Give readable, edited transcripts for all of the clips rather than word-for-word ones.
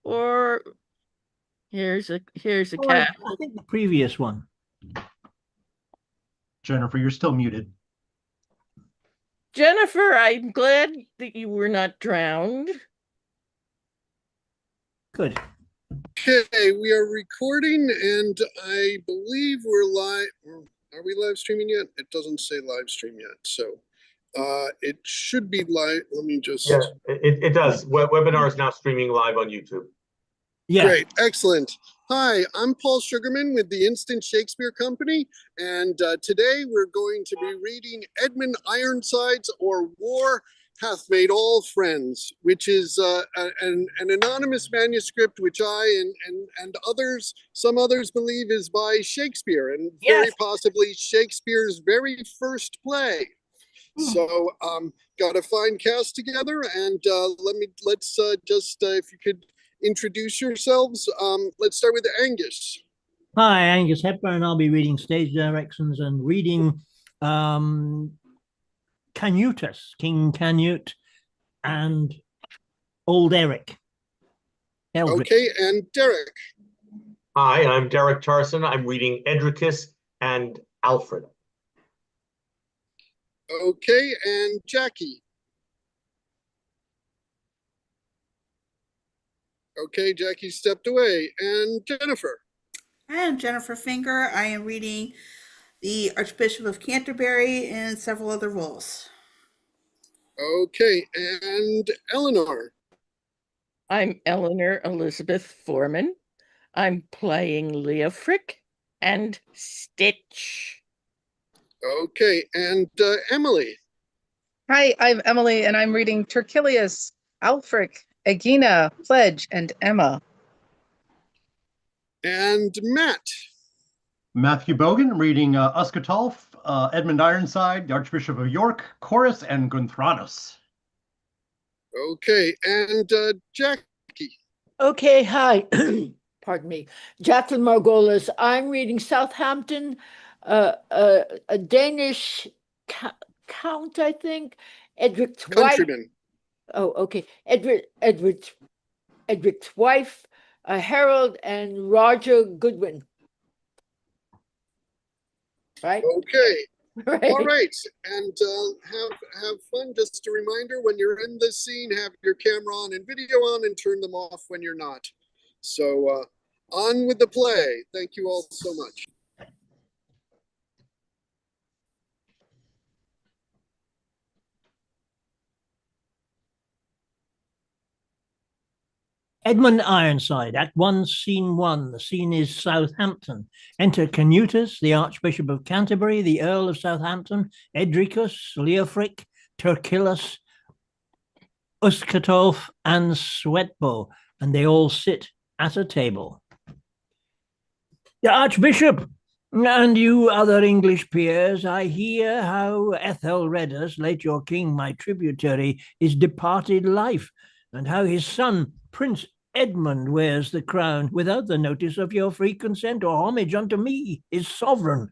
Or here's a Oh, I, cat. I think the previous one. Jennifer, you're still muted. Jennifer, I'm glad that you were not drowned. Good. Okay, we are recording, and I believe we're live. Are we live streaming yet? It doesn't say live stream yet, so it should be live. Let me just. Yeah, it does. Webinar is now streaming live on YouTube. Yeah. Great, excellent. Hi, I'm Paul Sugarman with the Instant Shakespeare Company, and today we're going to be reading Edmund Ironside's Or War Hath Made All Friends, which is an anonymous manuscript which I and others, some others believe is by Shakespeare, and very possibly Shakespeare's very first play. So got a fine cast together, and let's just if you could introduce yourselves. Let's start with Angus. Hi, Angus Hepburn. I'll be reading stage directions and reading Canutus, King Canute, and Old Eric. Eldrick. Okay, and Derek. Hi, I'm Derek Tarson. I'm reading Edricus and Alfred. Okay, and Jackie. Okay, Jackie stepped away. And Jennifer. I am Jennifer Finger. I am reading the Archbishop of Canterbury and several other roles. Okay, and Eleanor. I'm Eleanor Elizabeth Foreman. I'm playing Leofric and Stitch. Okay, and Emily. Hi, I'm Emily, and I'm reading Terquilius, Alfric, Aegina, Pledge, and Emma. And Matt. Matthew Bogan reading Uscatulf, Edmund Ironside, the Archbishop of York, Chorus, and Gunthranos. Okay, and Jackie. Okay, hi. Pardon me. Jacqueline Margolis. I'm reading Southampton, a Danish count, I think. Edric's wife. Countryman. Oh, okay. Edric's wife, Harold, and Roger Goodwin. Right? Okay. Right. All right, and have fun. Just a reminder, when you're in this scene, have your camera on and video on, and turn them off when you're not. So on with the play. Thank you all so much. Edmund Ironside, Act 1, Scene 1. The scene is Southampton. Enter Canutus, the Archbishop of Canterbury, the Earl of Southampton, Edricus, Leofric, Terquilius, Uscatulf, and Sweatbow, and they all sit at a table. The Archbishop and you other English peers, I hear how Ethelredus, late your king, my tributary, is departed life, and how his son, Prince Edmund, wears the crown without the notice of your free consent or homage unto me, his sovereign.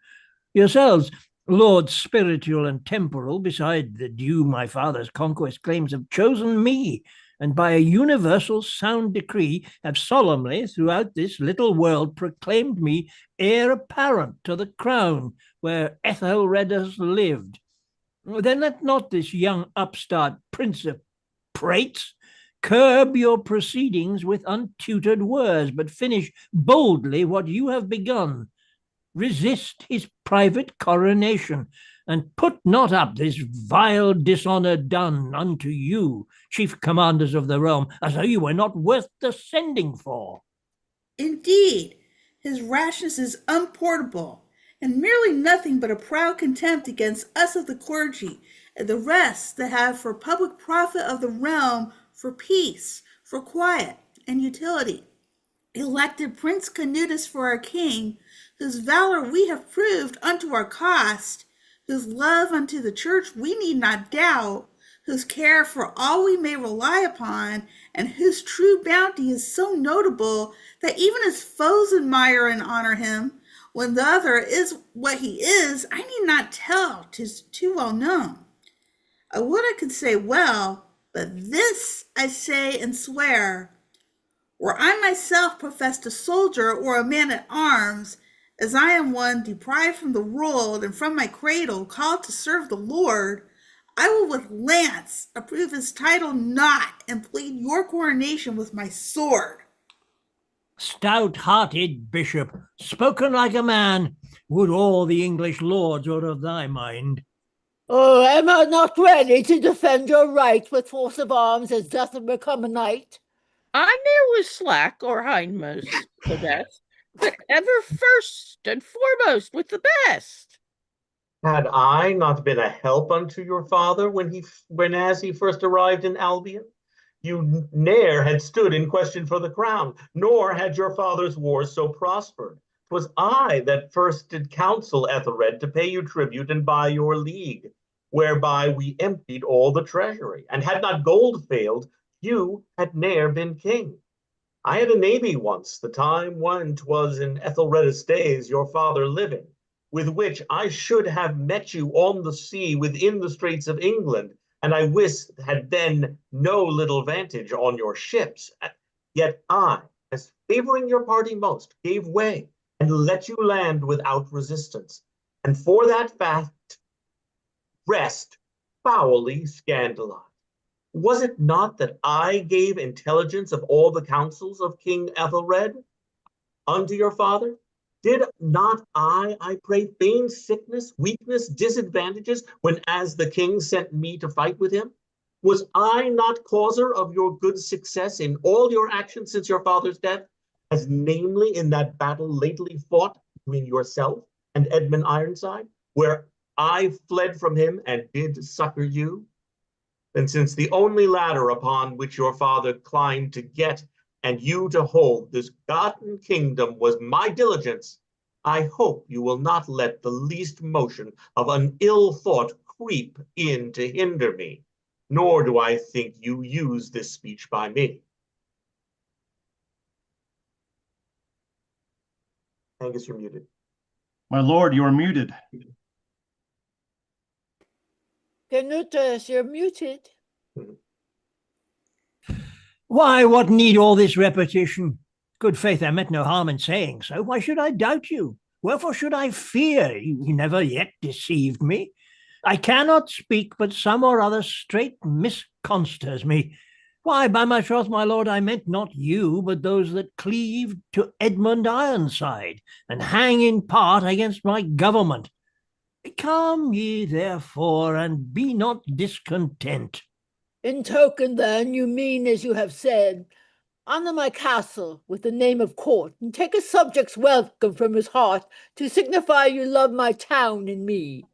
Yourselves, lords spiritual and temporal, beside the due my father's conquest claims, have chosen me, and by a universal sound decree have solemnly throughout this little world proclaimed me heir apparent to the crown where Ethelredus lived. Then let not this young upstart prince of prates curb your proceedings with untutored words, but finish boldly what you have begun. Resist his private coronation, and put not up this vile dishonor done unto you, chief commanders of the realm, as though you were not worth the sending for. Indeed, his rashness is unpardonable, and merely nothing but a proud contempt against us of the clergy, and the rest that have for public profit of the realm, for peace, for quiet, and utility, elected Prince Canutus for our king, whose valor we have proved unto our cost, whose love unto the church we need not doubt, whose care for all we may rely upon, and whose true bounty is so notable that even his foes admire and honor him. When the other is what he is, I need not tell, 'tis too well known. I would I could say well, but this I say and swear, were I myself professed a soldier or a man at arms, as I am one deprived from the world and from my cradle, called to serve the Lord, I will with lance approve his title not, and plead your coronation with my sword. Stout-hearted bishop, spoken like a man, would all the English lords were of thy mind. Oh, am I not ready to defend your right with force of arms as doth become a knight? I ne'er was slack or hindmost the best, but ever first and foremost with the best. Had I not been a help unto your father when as he first arrived in Albion? You ne'er had stood in question for the crown, nor had your father's wars so prospered. 'Twas I that first did counsel Ethelred to pay you tribute and buy your league, whereby we emptied all the treasury. And had not gold failed, you had ne'er been king. I had a navy once, the time when 'twas in Ethelred's days, your father living, with which I should have met you on the sea within the straits of England, and I wist had then no little vantage on your ships. Yet I, as favoring your party most, gave way and let you land without resistance, and for that fact rest foully scandalized. Was it not that I gave intelligence of all the counsels of King Ethelred unto your father? Did not I pray, feign sickness, weakness, disadvantages, when as the king sent me to fight with him? Was I not causer of your good success in all your actions since your father's death, as namely in that battle lately fought between yourself and Edmund Ironside, where I fled from him and did succor you? And since the only ladder upon which your father climbed to get and you to hold this gotten kingdom was my diligence, I hope you will not let the least motion of an ill thought creep in to hinder me, nor do I think you use this speech by me. Angus, you're muted. My lord, you are muted. Canutus, you're muted. Why, what need all this repetition? Good faith, I meant no harm in saying so. Why should I doubt you? Wherefore should I fear? You never yet deceived me. I cannot speak, but some or other straight misconsters me. Why, by my troth, my lord, I meant not you, but those that cleave to Edmund Ironside, and hang in part against my government. Come ye, therefore, and be not discontent. In token, then, you mean, as you have said, honor my castle with the name of court, and take a subject's welcome from his heart to signify you love my town and me.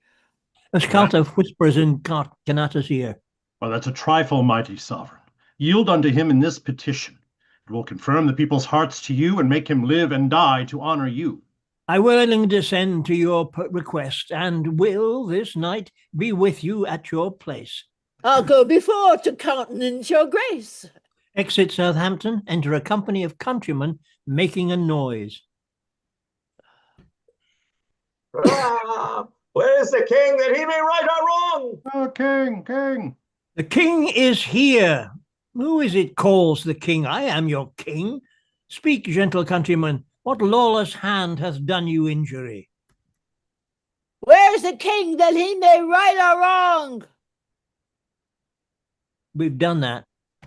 A Scalta whispers in Canata's ear. Well, that's a trifle, mighty sovereign. Yield unto him in this petition. It will confirm the people's hearts to you and make him live and die to honor you. I willingly descend to your request, and will this night be with you at your place. I'll go before to countenance your grace. Exit Southampton, enter a company of countrymen making a noise. Where is the king that he may right our wrong? Oh, king. The king is here. Who is it calls the king? I am your king. Speak, gentle countryman, what lawless hand hath done you injury? Where's the king that he may right our wrong? We've done that.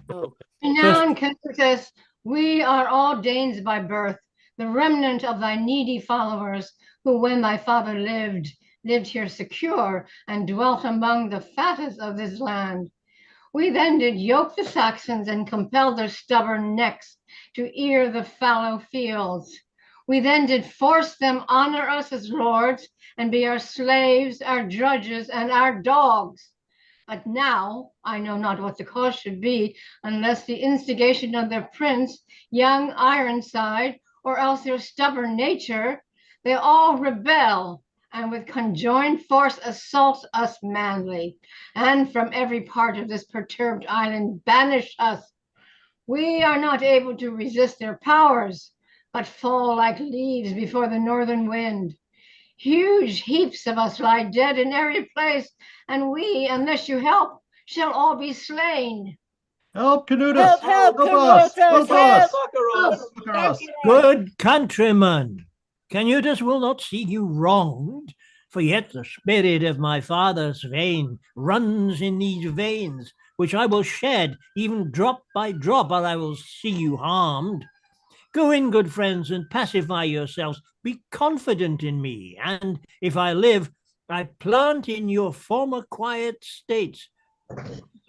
Oh. Renowned Canutus, we are all Danes by birth, the remnant of thy needy followers, who when thy father lived here secure, and dwelt among the fattest of this land. We then did yoke the Saxons and compel their stubborn necks to ear the fallow fields. We then did force them honor us as lords, and be our slaves, our drudges, and our dogs. But now I know not what the cause should be, unless the instigation of their prince, young Ironside, or else their stubborn nature, they all rebel, and with conjoined force assault us manly, and from every part of this perturbed island banish us. We are not able to resist their powers, but fall like leaves before the northern wind. Huge heaps of us lie dead in every place, and we, unless you help, shall all be slain. Help, Canutus! Help, us! Canutus, Help us! Succor us. Good countrymen, Canutus will not see you wronged, for yet the spirit of my father Svein runs in these veins, which I will shed even drop by drop, or I will see you harmed. Go in, good friends, and pacify yourselves. Be confident in me, and if I live, I plant in your former quiet states.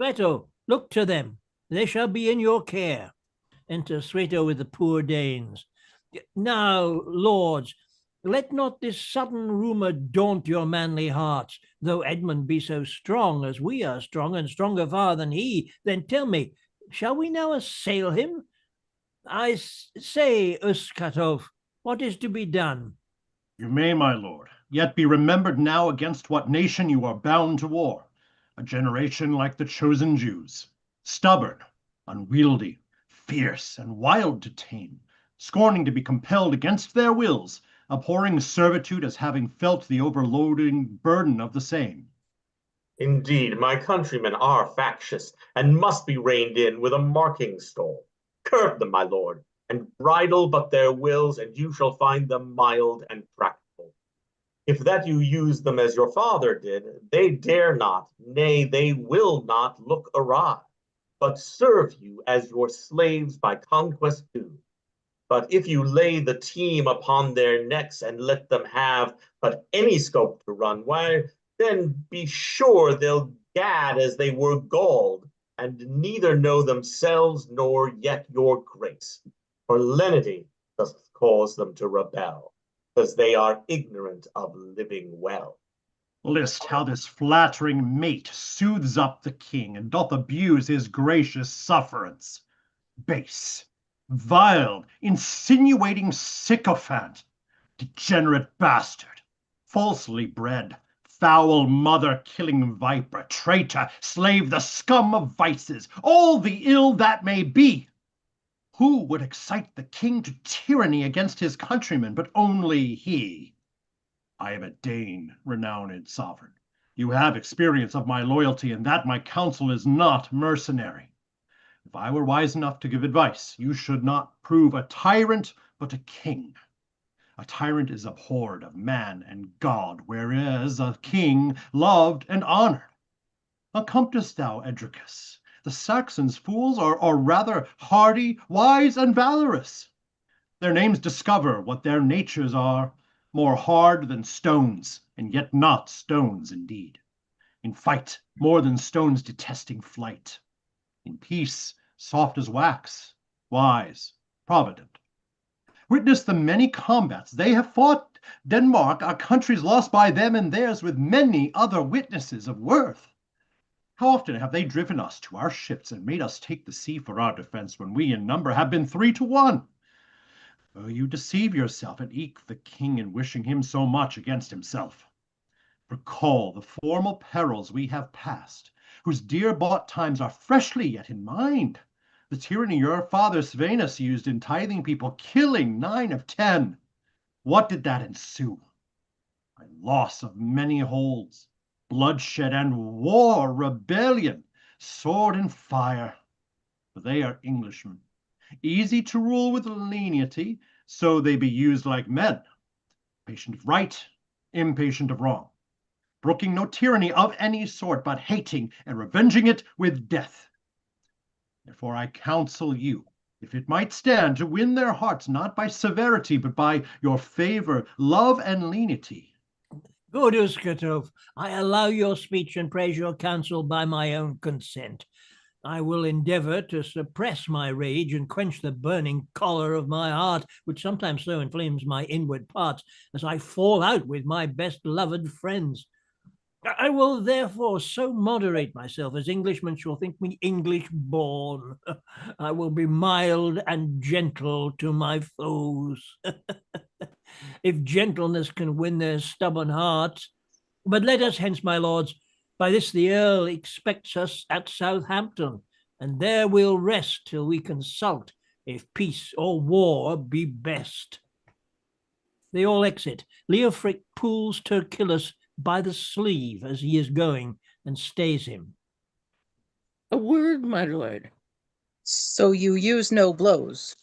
Sveto, look to them. They shall be in your care. Enter Sveto with the poor Danes. Now, lords, let not this sudden rumour daunt your manly hearts, though Edmund be so strong as we are strong, and stronger far than he. Then tell me, shall we now assail him? I say, Uskatov, what is to be done? You may, my lord, yet be remembered now against what nation you are bound to war. A generation like the chosen Jews, stubborn, unwieldy, fierce, and wild to tame, scorning to be compelled against their wills, abhorring servitude as having felt the overloading burden of the same. Indeed, my countrymen are factious, and must be reined in with a marking stole. Curb them, my lord, and bridle but their wills, and you shall find them mild and practical. If that you use them as your father did, they dare not, nay, they will not look awry, but serve you as your slaves by conquest do. But if you lay the team upon their necks and let them have but any scope to run, why, then be sure they'll gad as they were galled, and neither know themselves nor yet your grace. For lenity doth cause them to rebel, because they are ignorant of living well. List how this flattering mate soothes up the king, and doth abuse his gracious sufferance. Base, vile, insinuating sycophant, degenerate bastard, falsely bred, foul mother-killing viper, traitor, slave, the scum of vices, all the ill that may be. Who would excite the king to tyranny against his countrymen, but only he? I am a Dane, renowned sovereign. You have experience of my loyalty, and that my counsel is not mercenary. If I were wise enough to give advice, you should not prove a tyrant, but a king. A tyrant is abhorred of man and God, whereas a king loved and honored. Accomplice thou, Edricus, the Saxons' fools are rather hardy, wise, and valorous. Their names discover what their natures are, more hard than stones, and yet not stones indeed. In fight, more than stones detesting flight. In peace, soft as wax, wise, provident. Witness the many combats they have fought. Denmark, our countries lost by them and theirs, with many other witnesses of worth. How often have they driven us to our ships and made us take the sea for our defense, when we in number have been 3-1? Oh, you deceive yourself, and eke the king in wishing him so much against himself. Recall the formal perils we have passed, whose dear-bought times are freshly yet in mind. The tyranny your father Svenus used in tithing people, killing 9 of 10. What did that ensue? A loss of many holds, bloodshed and war, rebellion, sword and fire. For they are Englishmen, easy to rule with lenity, so they be used like men, patient of right, impatient of wrong, brooking no tyranny of any sort, but hating and revenging it with death. Therefore I counsel you, if it might stand, to win their hearts not by severity, but by your favor, love, and lenity. Good Uskatov, I allow your speech and praise your counsel by my own consent. I will endeavour to suppress my rage and quench the burning choler of my heart, which sometimes so inflames my inward parts, as I fall out with my best-loved friends. I will therefore so moderate myself as Englishmen shall think me English-born. I will be mild and gentle to my foes. If gentleness can win their stubborn hearts. But let us hence, my lords. By this the Earl expects us at Southampton, and there we'll rest till we consult if peace or war be best. They all exit. Leofric pulls Turkillus by the sleeve as he is going, and stays him. A word, my lord. So you use no blows?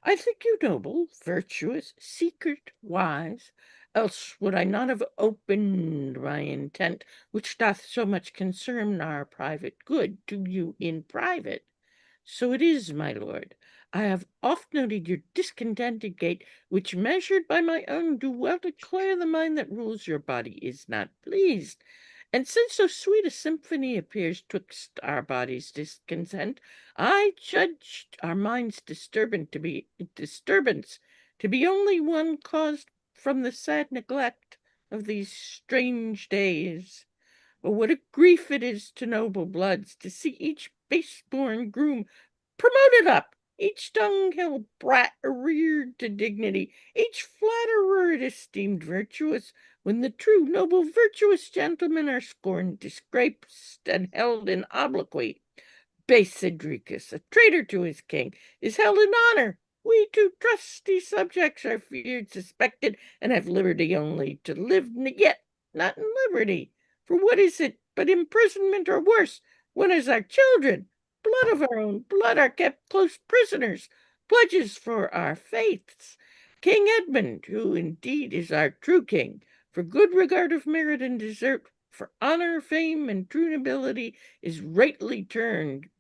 I think you noble, virtuous, secret, wise, else would I not have opened my intent, which doth so much concern our private good, to you in private. So it is, my lord. I have oft noted your discontented gait, which measured by my own do well declare the mind that rules your body is not pleased. And since so sweet a symphony appears twixt our bodies' discontent, I judged our minds' disturbance to be only one caused from the sad neglect of these strange days. But what a grief it is to noble bloods to see each base-born groom promoted up, each dunghill brat reared to dignity, each flatterer esteemed virtuous, when the true noble virtuous gentlemen are scorned, disgraced, and held in obloquy. Base Cedricus, a traitor to his king, is held in honor. We two trusty subjects are feared, suspected, and have liberty only to live, yet not in liberty. For what is it but imprisonment or worse, when as our children, blood of our own blood, are kept close prisoners, pledges for our faiths? King Edmund, who indeed is our true king, for good regard of merit and desert, for honor, fame, and true nobility, is rightly turned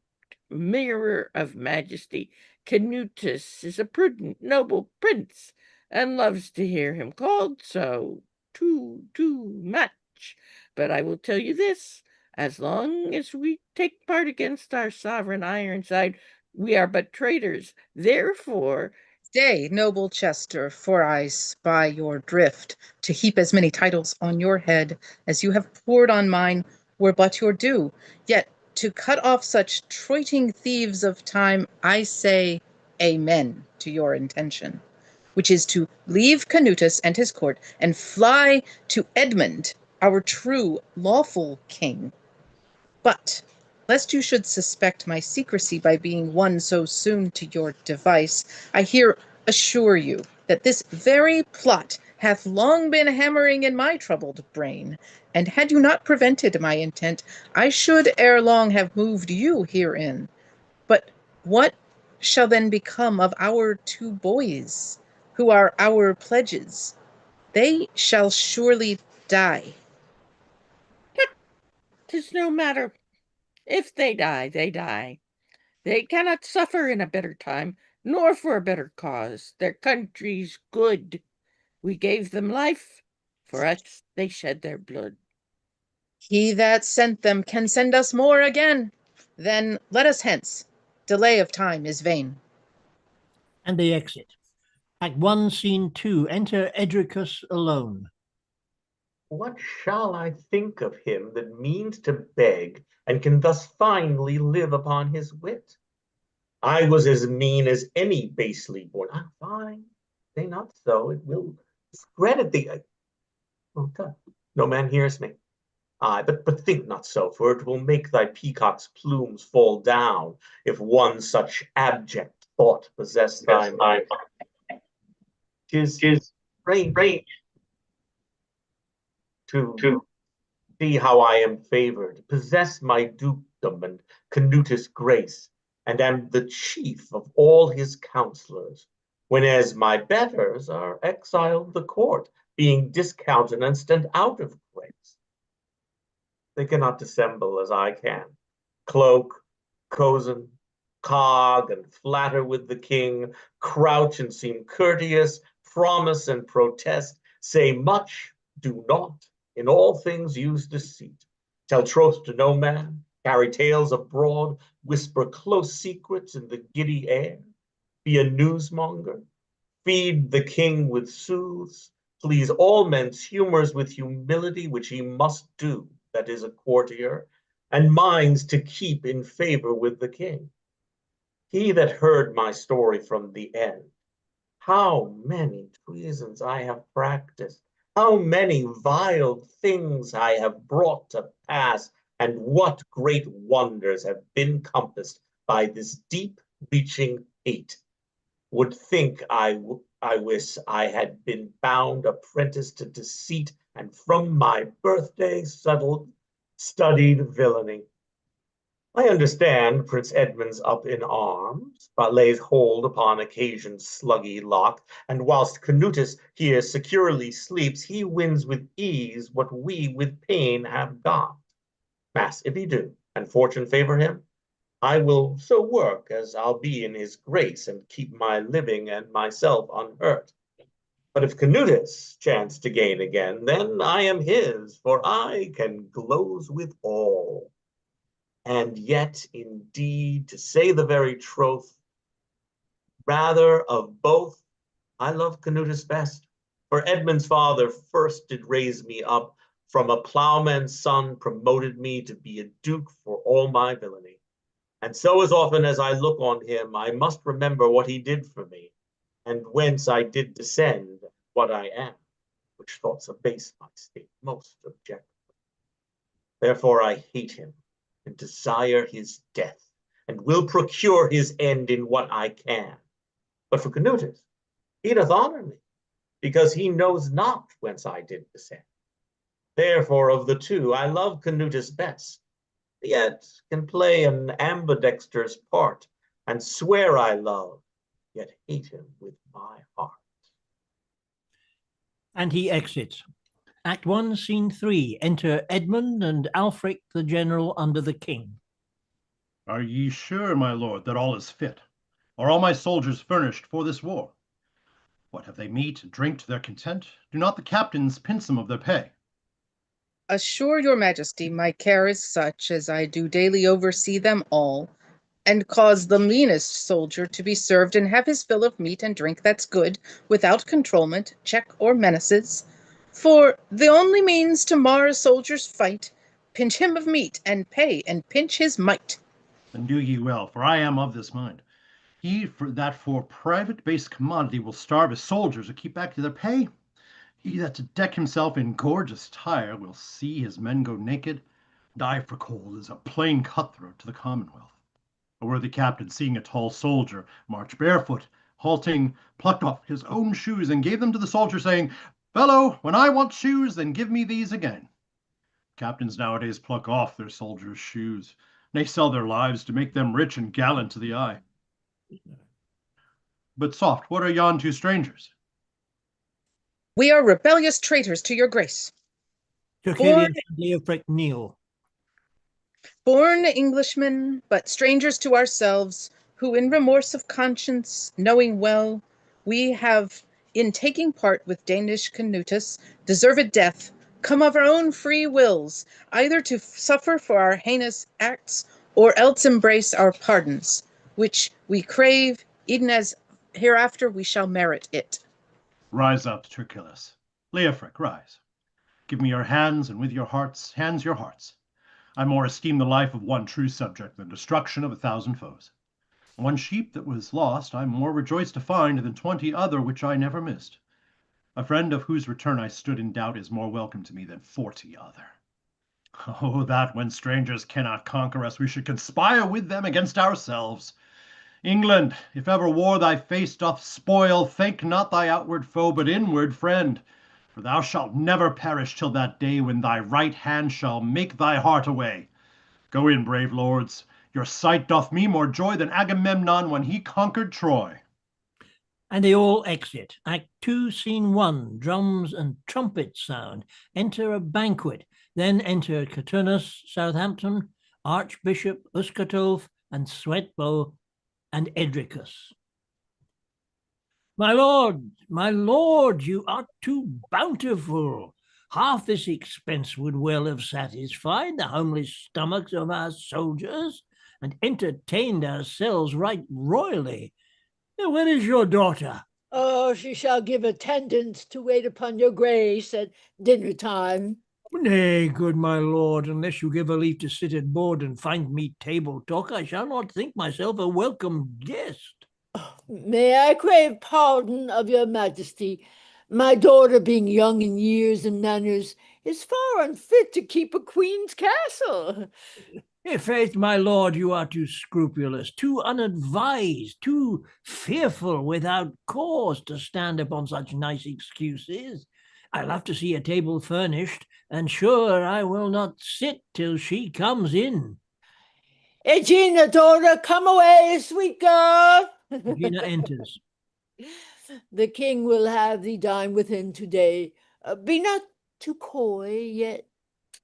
mirror of majesty. Canutus is a prudent, noble prince, and loves to hear him called so too much. But I will tell you this, as long as we take part against our sovereign Ironside, we are but traitors. Therefore, Stay, noble Chester, for I spy your drift. To heap as many titles on your head as you have poured on mine were but your due. Yet to cut off such troiting thieves of time, I say amen to your intention, which is to leave Canutus and his court and fly to Edmund, our true lawful king. But lest you should suspect my secrecy by being won so soon to your device, I here assure you that this very plot hath long been hammering in my troubled brain, and had you not prevented my intent, I should ere long have moved you herein. But what shall then become of our two boys, who are our pledges? They shall surely die. 'tis no matter. If they die, they die. They cannot suffer in a better time, nor for a better cause. Their country's good. We gave them life. For us they shed their blood. He that sent them can send us more again. Then let us hence. Delay of time is vain. And they exit. Act 1, Scene 2. Enter Edricus alone. What shall I think of him that means to beg and can thus finely live upon his wit? I was as mean as any basely born. I'm fine. Say not so. It will discredit thee. Oh, God. No man hears me. Aye, but think not so, for it will make thy peacock's plumes fall down if one such abject thought possess thy mind. 'Tis strange to see how I am favored, possess my dukedom and Canutus' grace, and am the chief of all his counselors, whenas my betters are exiled the court, being discountenanced and out of grace. They cannot dissemble as I can, cloak, cozen, cog, and flatter with the king, crouch and seem courteous, promise and protest, say much, do naught, in all things use deceit, tell troth to no man, carry tales abroad, whisper close secrets in the giddy air, be a newsmonger, feed the king with sooths, please all men's humors with humility, which he must do, that is a courtier, and minds to keep in favor with the king. He that heard my story from the end, how many treasons I have practiced, how many vile things I have brought to pass, and what great wonders have been compassed by this deep-reaching hate, would think I wish I had been bound apprentice to deceit, and from my birthday studied villainy. I understand Prince Edmund's up in arms, but lays hold upon occasion's sluggy lock, and whilst Canutus here securely sleeps, he wins with ease what we with pain have got. Mass, if he do, and fortune favor him, I will so work as I'll be in his grace, and keep my living and myself unhurt. But if Canutus chance to gain again, then I am his, for I can gloze with all. And yet, indeed, to say the very troth, rather of both, I love Canutus best. For Edmund's father first did raise me up, from a plowman's son promoted me to be a duke for all my villainy. And so as often as I look on him, I must remember what he did for me, and whence I did descend, what I am, which thoughts abase my state most objectively. Therefore I hate him, and desire his death, and will procure his end in what I can. But for Canutus, he doth honor me, because he knows not whence I did descend. Therefore of the two I love Canutus best, yet can play an ambidexter's part, and swear I love, yet hate him with my heart. And he exits. Act 1, Scene 3. Enter Edmund and Alfric the general under the king. Are ye sure, my lord, that all is fit? Are all my soldiers furnished for this war? What, have they meat and drink to their content? Do not the captains pinch them of their pay? Assure your majesty, my care is such as I do daily oversee them all, and cause the meanest soldier to be served and have his fill of meat and drink that's good, without controlment, check, or menaces. For the only means to mar a soldier's fight, pinch him of meat, and pay, and pinch his might. Then do ye well, for I am of this mind. He that for private base commodity will starve his soldiers or keep back to their pay, he that to deck himself in gorgeous attire will see his men go naked, die for cold, is a plain cutthroat to the commonwealth. A worthy captain, seeing a tall soldier march barefoot, halting, plucked off his own shoes and gave them to the soldier, saying, "Fellow, when I want shoes, then give me these again." Captains nowadays pluck off their soldiers' shoes. They sell their lives to make them rich and gallant to the eye. But soft, what are yon two strangers? We are rebellious traitors to your grace. Terquilius and Leofric kneel. Born Englishmen, but strangers to ourselves, who in remorse of conscience, knowing well, we have, in taking part with Danish Canutus, deserved death, come of our own free wills, either to suffer for our heinous acts, or else embrace our pardons, which we crave, even as hereafter we shall merit it. Rise up, Terquilius. Leofric, rise. Give me your hands, and with your hearts, hands your hearts. I more esteem the life of one true subject than destruction of 1,000 foes. One sheep that was lost I more rejoiced to find than 20 other which I never missed. A friend of whose return I stood in doubt is more welcome to me than 40 other. Oh, that when strangers cannot conquer us, we should conspire with them against ourselves. England, if ever war thy face doth spoil, thank not thy outward foe, but inward friend. For thou shalt never perish till that day when thy right hand shall make thy heart away. Go in, brave lords. Your sight doth me more joy than Agamemnon when he conquered Troy. And they all exit. Act 2, Scene 1. Drums and trumpets sound. Enter a banquet. Then enter Caturnus, Southampton, Archbishop Uscatulf, and Sweatbow, and Edricus. My lord, you are too bountiful. Half this expense would well have satisfied the homely stomachs of our soldiers, and entertained ourselves right royally. Where is your daughter? Oh, she shall give attendance to wait upon your grace at dinner time. Nay, good my lord, unless you give her leave to sit at board and find me table talk, I shall not think myself a welcome guest. May I crave pardon of your majesty? My daughter, being young in years and manners, is far unfit to keep a queen's castle. Faith, my lord, you are too scrupulous, too unadvised, too fearful without cause to stand upon such nice excuses. I love to see a table furnished, and sure I will not sit till she comes in. Aegina, daughter, come away, sweet girl. Gina enters. The king will have thee dine with him today. Be not too coy yet,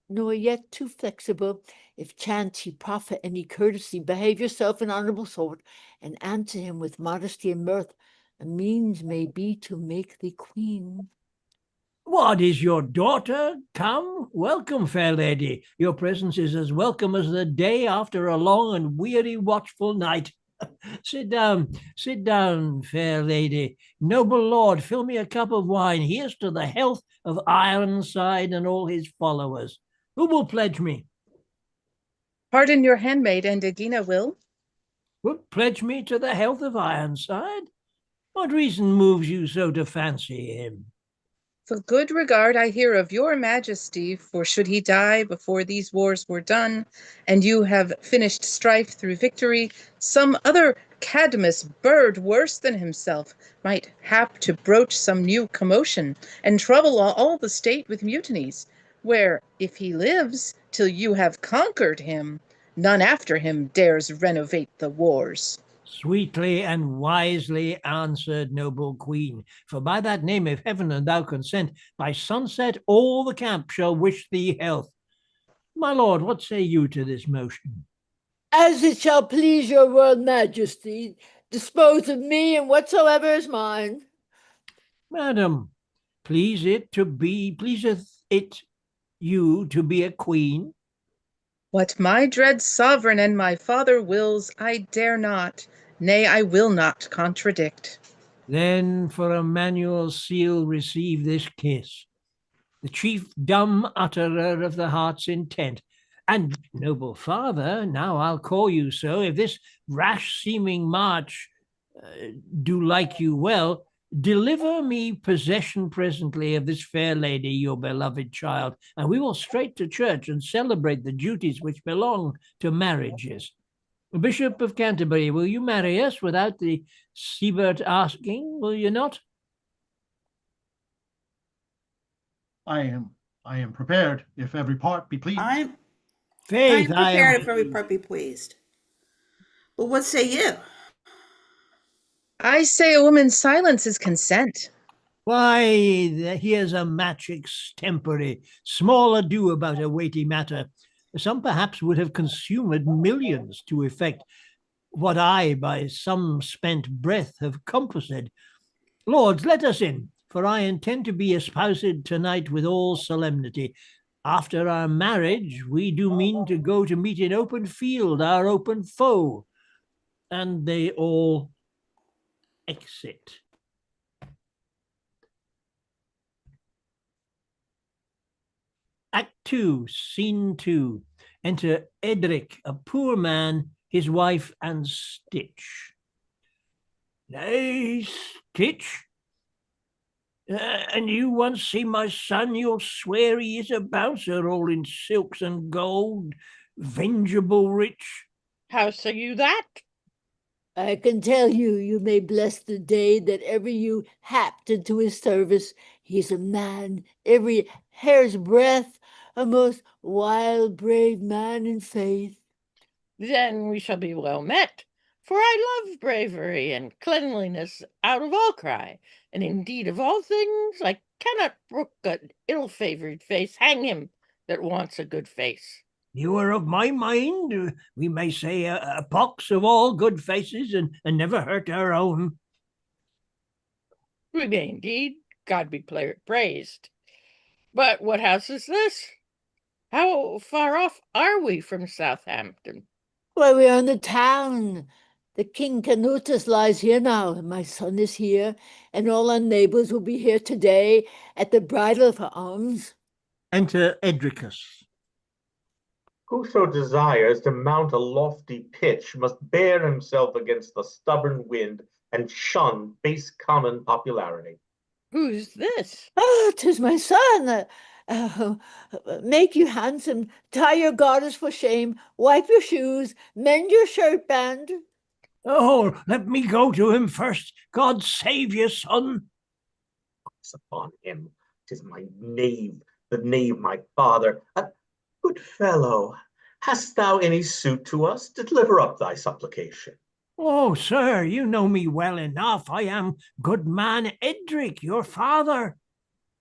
nor yet too flexible. If chance he proffer any courtesy, behave yourself in honorable sort, and answer him with modesty and mirth. A means may be to make thee queen. What, is your daughter come? Welcome, fair lady. Your presence is as welcome as the day after a long and weary watchful night. Sit down, fair lady. Noble lord, fill me a cup of wine. Here's to the health of Ironside and all his followers. Who will pledge me? Pardon your handmaid, and Aegina will. Would pledge me to the health of Ironside? What reason moves you so to fancy him? For good regard I hear of your majesty, for should he die before these wars were done, and you have finished strife through victory, some other Cadmus bird worse than himself might hap to broach some new commotion, and trouble all the state with mutinies, where, if he lives till you have conquered him, none after him dares renovate the wars. Sweetly and wisely answered, noble queen, for by that name, if heaven and thou consent, by sunset all the camp shall wish thee health. My lord, what say you to this motion? As it shall please your royal majesty, dispose of me and whatsoever is mine. Madam, pleaseth it you to be a queen? What my dread sovereign and my father wills, I dare not, nay, I will not contradict. Then for a manual seal receive this kiss, the chief dumb utterer of the heart's intent. And, noble father, now I'll call you so, if this rash-seeming march do like you well, deliver me possession presently of this fair lady, your beloved child, and we will straight to church and celebrate the duties which belong to marriages. Bishop of Canterbury, will you marry us without the Siebert asking, will you not? I am prepared, if every part be pleased. I'm Faith, I prepared am. if every part be pleased. But what say you? I say a woman's silence is consent. Why, here's a match extempore, small ado about a weighty matter. Some perhaps would have consumed millions to effect what I by some spent breath have compassed. Lords, let us in, for I intend to be espoused tonight with all solemnity. After our marriage, we do mean to go to meet in open field our open foe. And they all exit. Act 2, Scene 2. Enter Edric, a poor man, his wife, and Stitch. Nay, Stitch, and you once see my son, you'll swear he is a bouncer, all in silks and gold, vengeable rich. How say you that? I can tell you, you may bless the day that ever you happed into his service. He's a man, every hair's breadth, a most wild, brave man in faith. Then we shall be well met, for I love bravery and cleanliness out of all cry, and indeed of all things I cannot brook an ill-favoured face. Hang him that wants a good face. You are of my mind, we may say a pox of all good faces, and never hurt our own. We may indeed, God be praised. But what house is this? How far off are we from Southampton? Why, we are in the town. The King Canutus lies here now, and my son is here, and all our neighbours will be here today at the bridal of her arms. Enter Edricus. Whoso desires to mount a lofty pitch must bear himself against the stubborn wind and shun base common popularity. Who's this? Ah, 'tis my son. Make you handsome, tie your garters for shame, wipe your shoes, mend your shirt band. Oh, let me go to him first. God save you, son. Upon him, 'tis my knave, the knave my father. A good fellow, Hast thou any suit to us? Deliver up thy supplication. Oh, sir, you know me well enough. I am good man Edric, your father.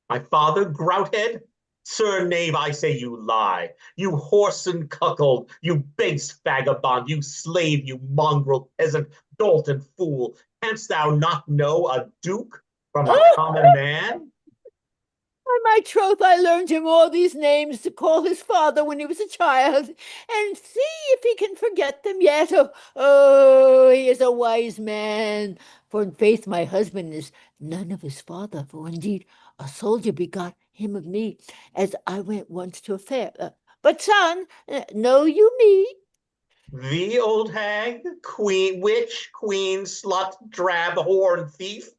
My father, Grouthead? Sir knave, I say you lie. You whoreson cuckold, you base vagabond, you slave, you mongrel peasant, dolt and fool. Canst thou not know a duke from a common man? By my troth, I learned him all these names to call his father when he was a child, and see if he can forget them yet. Oh, he is a wise man. For in faith, my husband is none of his father, for indeed a soldier begot him of me, as I went once to a fair. But son, know you me? Thee, old hag, queen, witch, queen, slut, drab, whore, and thief?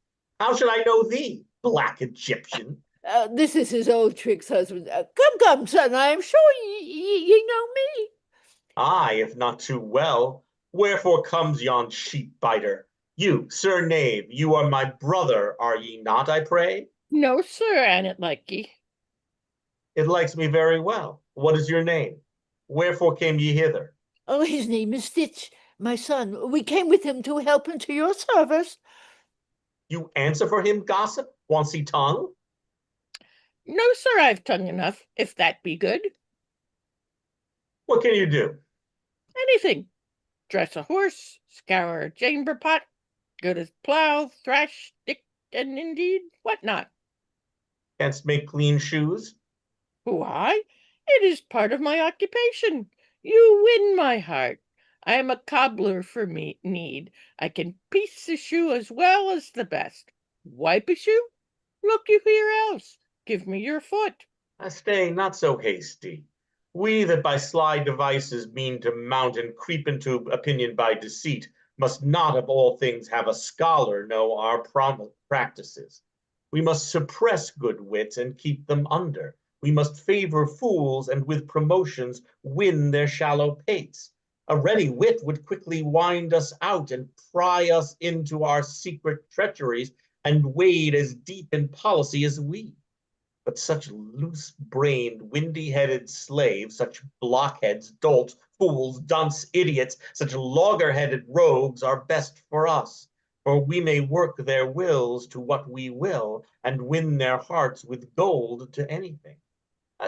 How should I know thee, black Egyptian? This is his old tricks, husband. Come, son, I am sure ye know me. Aye, if not too well. Wherefore comes yon sheep biter? You, sir knave, you are my brother, are ye not, I pray? No, sir, an it like ye. It likes me very well. What is your name? Wherefore came ye hither? Oh, his name is Stitch, my son. We came with him to help him to your service. You answer for him, gossip? Wants he tongue? No, sir, I've tongue enough, if that be good. What can you do? Anything. Dress a horse, scour a chamber pot, good as plough, thrash, stick, and indeed what not. Canst make clean shoes? Why, it is part of my occupation. You win my heart. I am a cobbler for need. I can piece a shoe as well as the best. Wipe a shoe? Look you here else. Give me your foot. Stay, not so hasty. We that by sly devices mean to mount and creep into opinion by deceit must not of all things have a scholar know our practices. We must suppress good wits and keep them under. We must favor fools and with promotions win their shallow pates. A ready wit would quickly wind us out and pry us into our secret treacheries and wade as deep in policy as we. But such loose-brained, windy-headed slaves, such blockheads, dolts, fools, dunce, idiots, such logger-headed rogues are best for us, for we may work their wills to what we will, and win their hearts with gold to anything.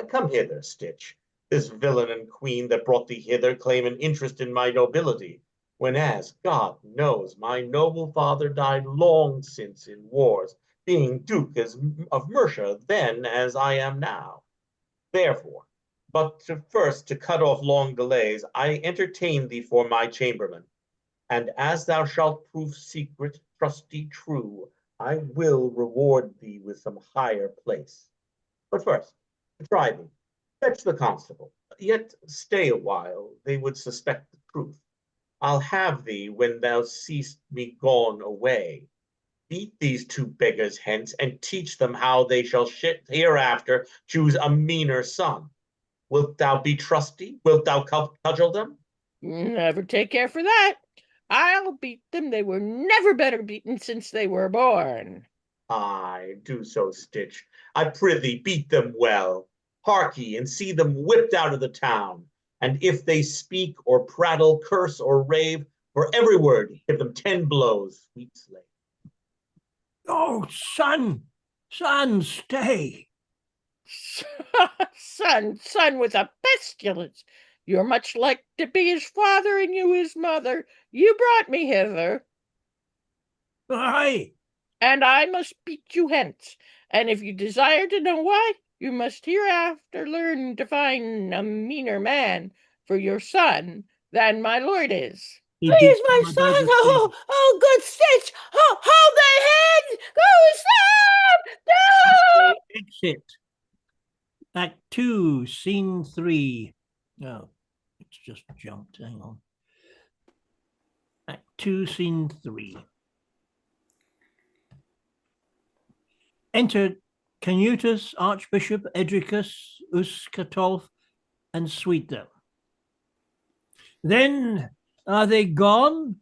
Come hither, Stitch. This villain and queen that brought thee hither claim an interest in my nobility, whenas, God knows, my noble father died long since in wars, being Duke of Mercia then as I am now. Therefore, but first to cut off long delays, I entertain thee for my chamberlain, and as thou shalt prove secret, trusty, true, I will reward thee with some higher place. But first, to try thee, fetch the constable, yet stay a while, they would suspect the truth. I'll have thee when thou seest me gone away. Beat these two beggars hence, and teach them how they shall hereafter choose a meaner son. Wilt thou be trusty? Wilt thou cudgel them? Never take care for that. I'll beat them. They were never better beaten since they were born. Aye, do so, Stitch. I prithee, beat them well. Hark ye, and see them whipped out of the town. And if they speak or prattle, curse or rave, for every word give them 10 blows, sweet slave. Oh, son, stay. Son with a pestilence. You're much like to be his father and you his mother. You brought me hither. Aye. And I must beat you hence. And if you desire to know why, you must hereafter learn to find a meaner man for your son than my lord is. Please, my son. Oh, good Stitch. Oh, hold their heads. Go, stop. No. Exit. Act 2, Scene 3. Oh, it's just jumped. Hang on. Act 2, Scene 3. Enter Canutus, Archbishop Edricus, Uscatolf, and Suita. Then are they gone?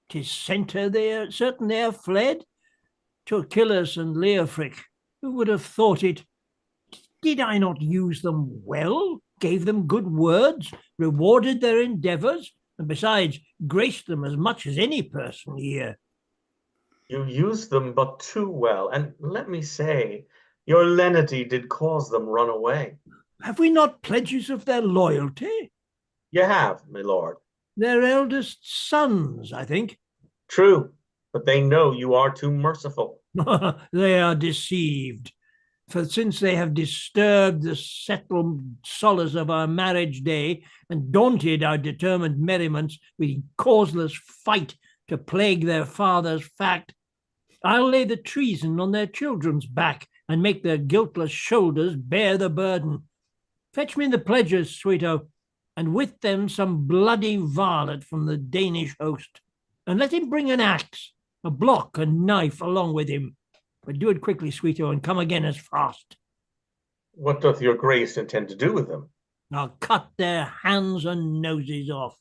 'Tis certain they are fled. To Achilles and Leofric, who would have thought it? Did I not use them well? gave them good words, rewarded their endeavors, and besides, graced them as much as any person here. You used them but too well, and let me say, your lenity did cause them run away. Have we not pledges of their loyalty? You have, my lord. Their eldest sons, I think. True, but they know you are too merciful. They are deceived. For since they have disturbed the settled solace of our marriage day and daunted our determined merriments with causeless fight to plague their father's fact, I'll lay the treason on their children's back and make their guiltless shoulders bear the burden. Fetch me the pledges, sweeto, and with them some bloody varlet from the Danish host, and let him bring an axe, a block, and knife along with him. But do it quickly, sweeto, and come again as fast. What doth your grace intend to do with them? I'll cut their hands and noses off.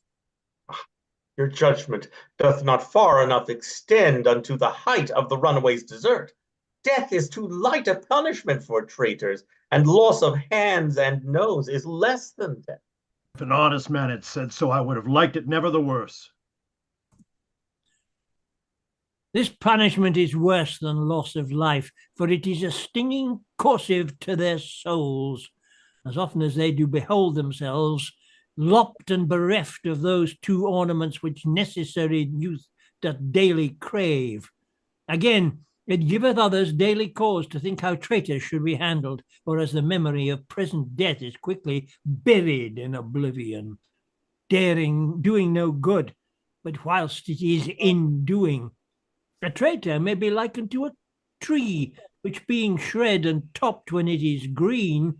Your judgment doth not far enough extend unto the height of the runaway's desert. Death is too light a punishment for traitors, and loss of hands and nose is less than death. If an honest man had said so, I would have liked it never the worse. This punishment is worse than loss of life, for it is a stinging corsive to their souls, as often as they do behold themselves lopped and bereft of those two ornaments which necessary youth doth daily crave. Again, it giveth others daily cause to think how traitors should be handled, whereas the memory of present death is quickly buried in oblivion. Doing no good, but whilst it is in doing, a traitor may be likened to a tree, which being shred and topped when it is green,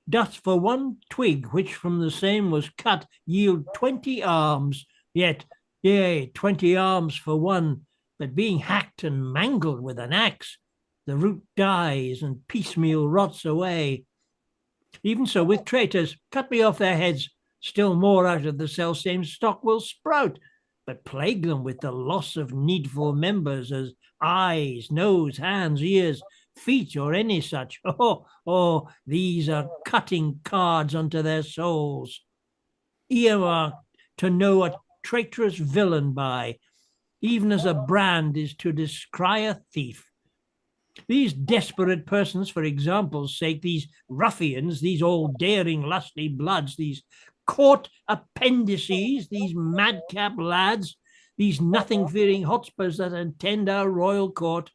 doth for one twig which from the same was cut yield 20 arms, yet, yea, 20 arms for one, but being hacked and mangled with an axe, the root dies and piecemeal rots away. Even so with traitors, cut me off their heads, still more out of the selfsame stock will sprout, but plague them with the loss of needful members as eyes, nose, hands, ears, feet, or any such. Oh, these are cutting cards unto their souls. Earmarked to know a traitorous villain by, even as a brand is to descry a thief. These desperate persons, for example's sake, these ruffians, these all-daring lusty bloods, these court appendices, these madcap lads, these nothing-fearing hotspurs that attend our royal court,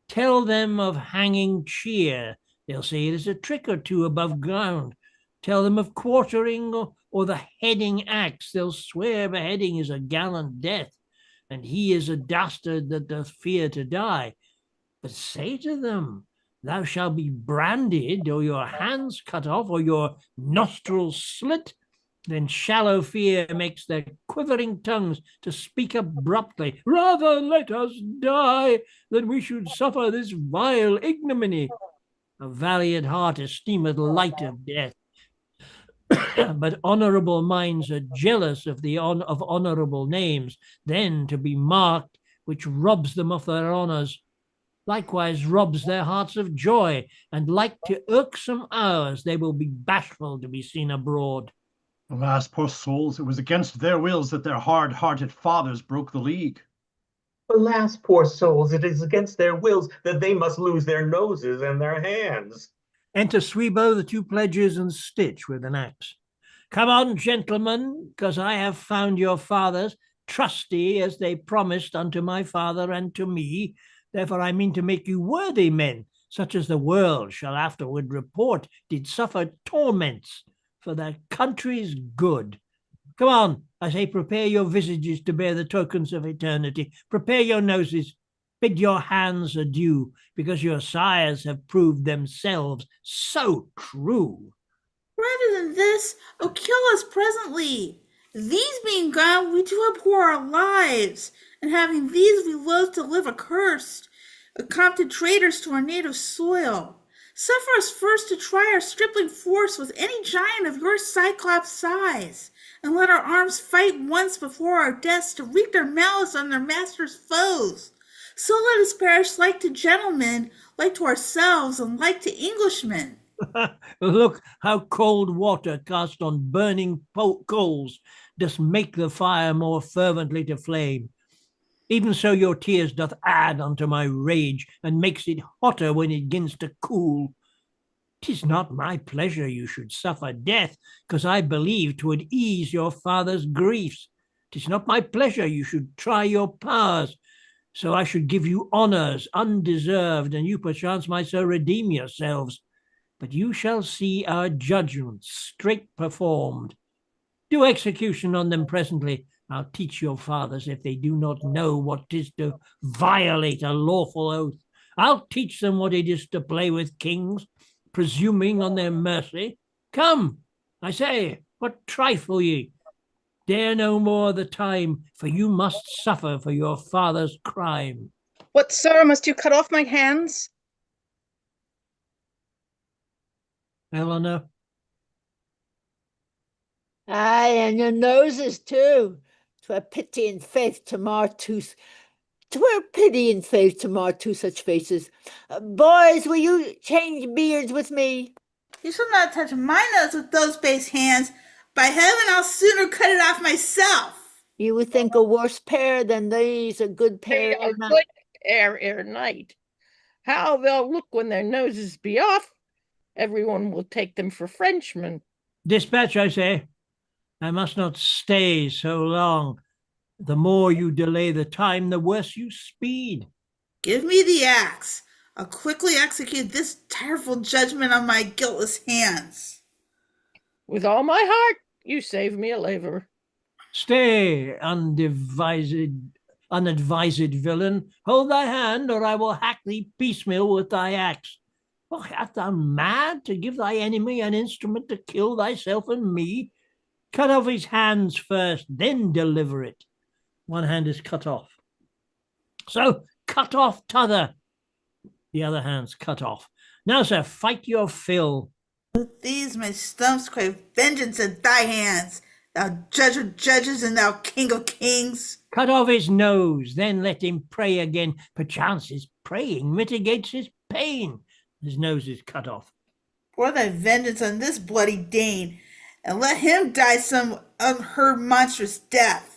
tell them of hanging cheer. They'll say it is a trick or two above ground. Tell them of quartering or the heading axe. They'll swear beheading is a gallant death, and he is a dastard that doth fear to die. But say to them, thou shalt be branded, or your hands cut off, or your nostrils slit. Then shallow fear makes their quivering tongues to speak abruptly, rather let us die than we should suffer this vile ignominy. A valiant heart esteemeth light of death, but honorable minds are jealous of of honorable names, then to be marked, which robs them of their honors, likewise robs their hearts of joy, and like to irksome hours they will be bashful to be seen abroad. Alas, poor souls, it was against their wills that their hard-hearted fathers broke the league. Alas, poor souls, it is against their wills that they must lose their noses and their hands. Enter Sweebo, the two pledges, and Stitch with an axe. Come on, gentlemen, because I have found your fathers trusty as they promised unto my father and to me. Therefore I mean to make you worthy men, such as the world shall afterward report did suffer torments for their country's good. Come on, I say, prepare your visages to bear the tokens of eternity. Prepare your noses, bid your hands adieu, because your sires have proved themselves so true. Rather than this, oh, kill us presently. These being gone, we do abhor our lives, and having these we loathe to live accursed, accompted traitors to our native soil. Suffer us first to try our stripling force with any giant of your cyclops size, and let our arms fight once before our deaths to wreak their malice on their master's foes. So let us perish like to gentlemen, like to ourselves, and like to Englishmen. Look how cold water cast on burning coals doth make the fire more fervently to flame. Even so your tears doth add unto my rage, and makes it hotter when it gins to cool. 'Tis not my pleasure you should suffer death, 'cause I believe 'twould ease your father's griefs. 'Tis not my pleasure you should try your powers, so I should give you honours undeserved, and you perchance might so redeem yourselves. But you shall see our judgments straight performed. Do execution on them presently. I'll teach your fathers, if they do not know what 'tis to violate a lawful oath. I'll teach them what it is to play with kings, presuming on their mercy. Come, I say, what trifle ye? Dare no more the time, for you must suffer for your father's crime. What, sir, must you cut off my hands? Eleanor? Aye, and your noses too. 'Twere pity and faith to mar two such faces. Boys, will you change beards with me? You shall not touch my nose with those base hands. By heaven, I'll sooner cut it off myself. You would think a worse pair than these a good pair A good ere night. How they'll look when their noses be off. Everyone will take them for Frenchmen. Dispatch, I say. I must not stay so long. The more you delay the time, the worse you speed. Give me the axe. I'll quickly execute this direful judgment on my guiltless hands. With all my heart, you save me a labor. Stay, unadvised villain. Hold thy hand, or I will hack thee piecemeal with thy axe. Why, art thou mad to give thy enemy an instrument to kill thyself and me? Cut off his hands first, then deliver it. One hand is cut off. So cut off t'other. The other hand's cut off. Now, sir, fight your fill. With these my stumps crave vengeance at thy hands, thou judge of judges and thou king of kings. Cut off his nose, then let him pray again. Perchance his praying mitigates his pain. His nose is cut off. Pour thy vengeance on this bloody Dane, and let him die some unheard monstrous death.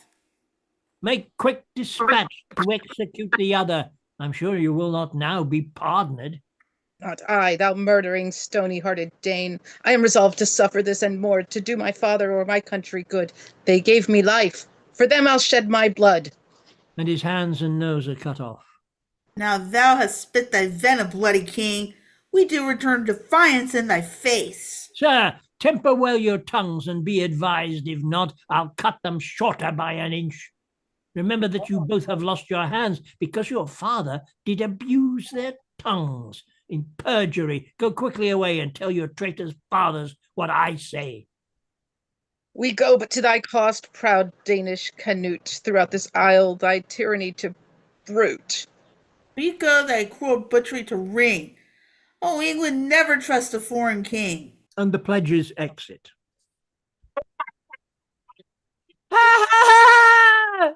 Make quick dispatch to execute the other. I'm sure you will not now be pardoned. Not I, thou murdering, stony-hearted Dane. I am resolved to suffer this and more, to do my father or my country good. They gave me life. For them I'll shed my blood. And his hands and nose are cut off. Now thou hast spit thy venom, bloody king. We do return defiance in thy face. Sir, temper well your tongues and be advised. If not, I'll cut them shorter by an inch. Remember that you both have lost your hands because your father did abuse their tongues in perjury. Go quickly away and tell your traitors' fathers what I say. We go but to thy cost, proud Danish Canute, throughout this isle thy tyranny to bruit. We go thy cruel butchery to ring. Oh, England never trust a foreign king. And the pledges exit. Ha ha ha!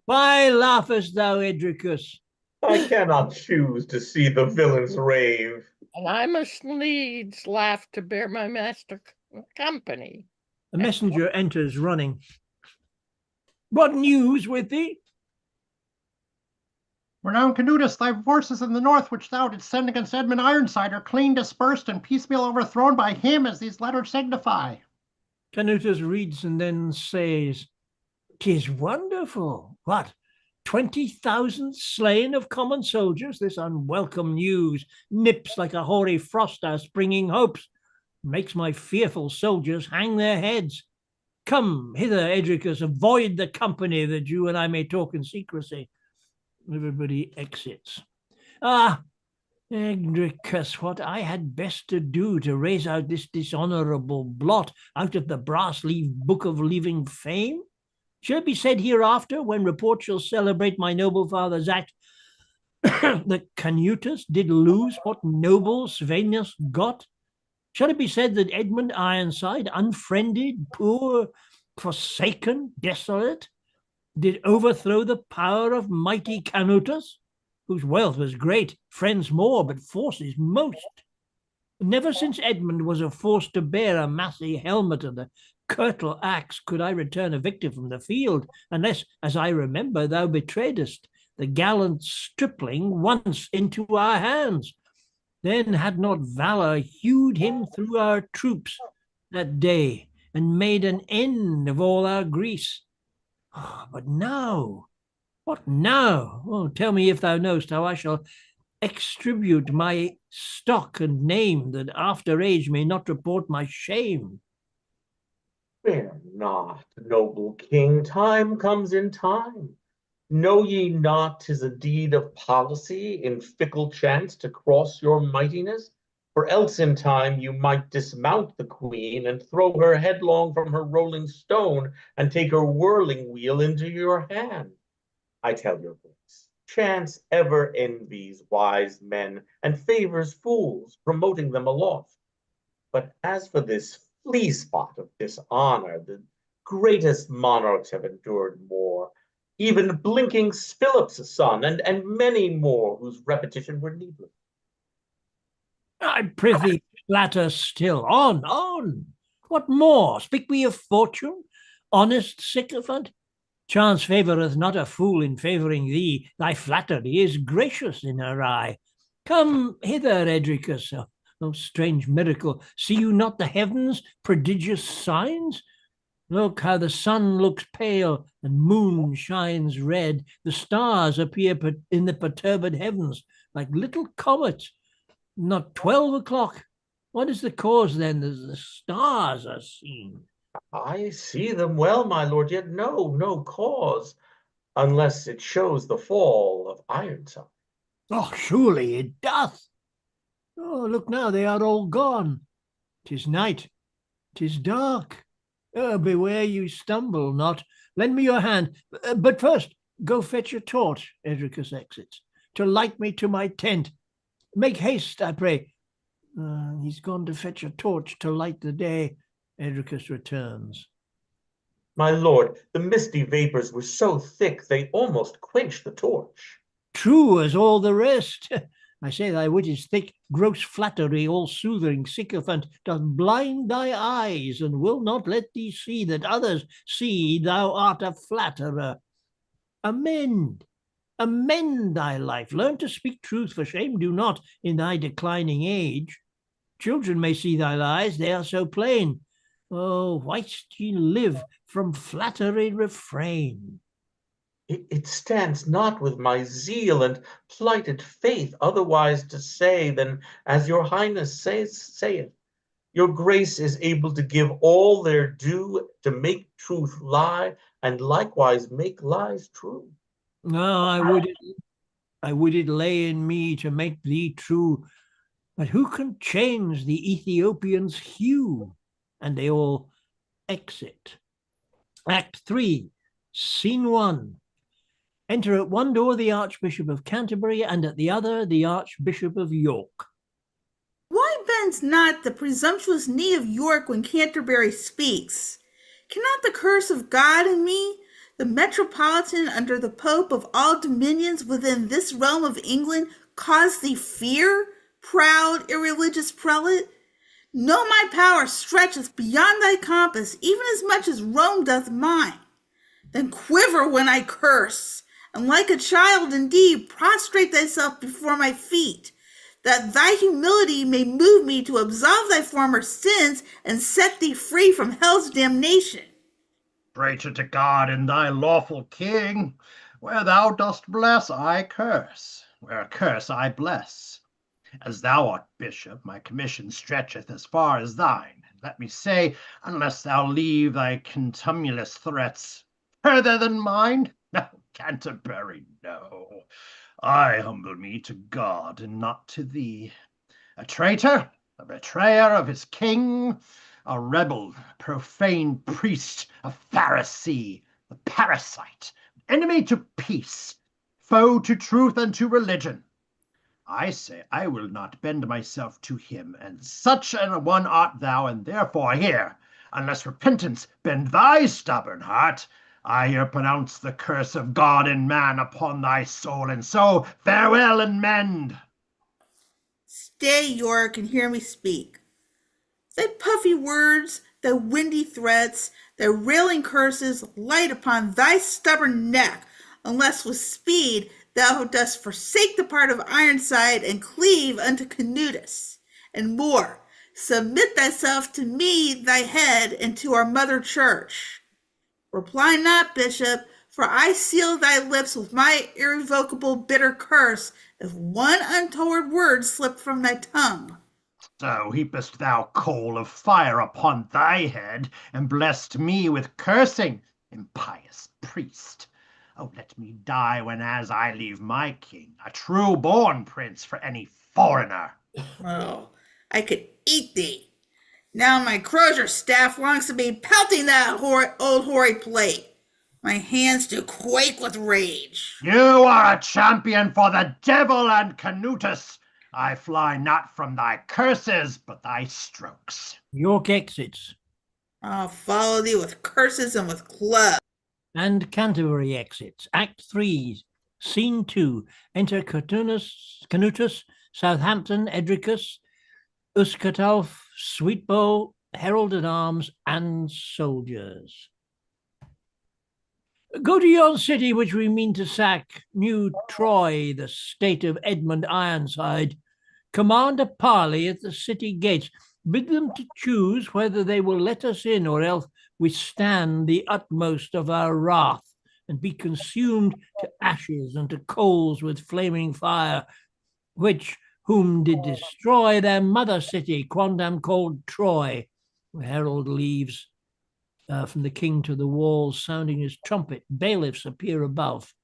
Why laughest thou, Edricus? I cannot choose to see the villains rave. And I must needs laugh to bear my master company. A messenger enters running. What news with thee? Renowned Canutus, thy forces in the north which thou didst send against Edmund Ironside are clean dispersed and piecemeal overthrown by him, as these letters signify. Canutus reads and then says, "'Tis wonderful. What, 20,000 slain of common soldiers? This unwelcome news nips like a hoary frost our springing hopes, makes my fearful soldiers hang their heads. Come hither, Edricus, avoid the company that you and I may talk in secrecy." Everybody exits. Ah, Edricus, what I had best to do to raise out this dishonorable blot out of the brass-leaved book of living fame? Shall it be said hereafter, when report shall celebrate my noble father's act, that Canutus did lose what noble Svenus got? Shall it be said that Edmund Ironside, unfriended, poor, forsaken, desolate, did overthrow the power of mighty Canutus, whose wealth was great, friends more, but forces most? Never since Edmund was forced to bear a massy helmet and a curtal axe could I return a victor from the field, unless, as I remember, thou betrayedst the gallant stripling once into our hands. Then had not valour hewed him through our troops that day, and made an end of all our Greece. Oh, but now, what now? Oh, tell me if thou knowest how I shall extribute my stock and name, that after age may not report my shame. Fear not, noble king, time comes in time. Know ye not 'tis a deed of policy in fickle chance to cross your mightiness? For else in time you might dismount the queen and throw her headlong from her rolling stone and take her whirling wheel into your hand. I tell your grace, chance ever envies wise men and favors fools, promoting them aloft. But as for this flea spot of dishonor, the greatest monarchs have endured more, even blinking Philip's son, and many more whose repetition were needless. I prithee, flatter still. On, on. What more? Speak we of fortune, honest sycophant? Chance favoureth not a fool in favouring thee. Thy flattery is gracious in her eye. Come hither, Edricus. Oh, strange miracle! See you not the heavens' prodigious signs? Look how the sun looks pale and moon shines red. The stars appear in the perturbed heavens like little comets. Not 12 o'clock. What is the cause then that the stars are seen? I see them well, my lord, yet no cause, unless it shows the fall of Ironside. Oh, surely it doth. Oh, look now, they are all gone. 'Tis night, 'tis dark. Oh, beware you stumble not. Lend me your hand. But first, go fetch a torch, Edricus exits, to light me to my tent. Make haste, I pray. He's gone to fetch a torch to light the day. Edricus returns. My lord, the misty vapors were so thick they almost quenched the torch. True as all the rest. I say thy wit is thick, gross flattery, all soothing sycophant, doth blind thy eyes, and will not let thee see that others see thou art a flatterer. Amend thy life, learn to speak truth, for shame do not in thy declining age. Children may see thy lies, they are so plain. Oh, whilst ye live, from flattery refrain. It stands not with my zeal and plighted faith otherwise to say than as your highness saith. Your grace is able to give all their due, to make truth lie, and likewise make lies true. No, I would it lay in me to make thee true, but who can change the Ethiopian's hue? And they all exit. Act 3, Scene 1. Enter at one door the Archbishop of Canterbury, and at the other the Archbishop of York. Why bends not the presumptuous knee of York when Canterbury speaks? Cannot the curse of God in me, the metropolitan under the Pope of all dominions within this realm of England, cause thee fear, proud, irreligious prelate? Know my power stretcheth beyond thy compass, even as much as Rome doth mine. Then quiver when I curse, and like a child indeed, prostrate thyself before my feet, that thy humility may move me to absolve thy former sins and set thee free from hell's damnation. Traitor to God and thy lawful king, where thou dost bless, I curse; where I curse, I bless. As thou art bishop, my commission stretcheth as far as thine. And let me say, unless thou leave thy contumelious threats further than mine, no, Canterbury, no. I humble me to God and not to thee. A traitor, a betrayer of his king, a rebel, profane priest, a Pharisee, a parasite, enemy to peace, foe to truth and to religion. I say I will not bend myself to him, and such an one art thou, and therefore hear, unless repentance bend thy stubborn heart, I here pronounce the curse of God and man upon thy soul, and so farewell and mend. Stay, York, and hear me speak. Thy puffy words, thy windy threats, thy railing curses light upon thy stubborn neck, unless with speed thou dost forsake the part of Ironside and cleave unto Canutus. And more, submit thyself to me, thy head, and to our mother church. Reply not, bishop, for I seal thy lips with my irrevocable bitter curse if one untoward word slip from thy tongue. So heapest thou coal of fire upon thy head, and blessed me with cursing, impious priest. Oh, let me die whenas I leave my king, a true-born prince for any foreigner. Oh, I could eat thee. Now my crozier staff longs to be pelting that old hoary plate. My hands do quake with rage. You are a champion for the devil and Canutus. I fly not from thy curses, but thy strokes. York exits, I'll follow thee with curses and with clubs. and Canterbury exits. Act 3, Scene 2. Enter Canutus, Southampton, Edricus, Uscatulf, Sweetbow, herald-at-arms, and soldiers. Go to yon city which we mean to sack, New Troy, the state of Edmund Ironside. Command a parley at the city gates. Bid them to choose whether they will let us in, or else withstand the utmost of our wrath, and be consumed to ashes and to coals with flaming fire, which whom did destroy their mother city, quondam called Troy. The herald leaves. From the king to the walls, sounding his trumpet. Bailiffs appear above.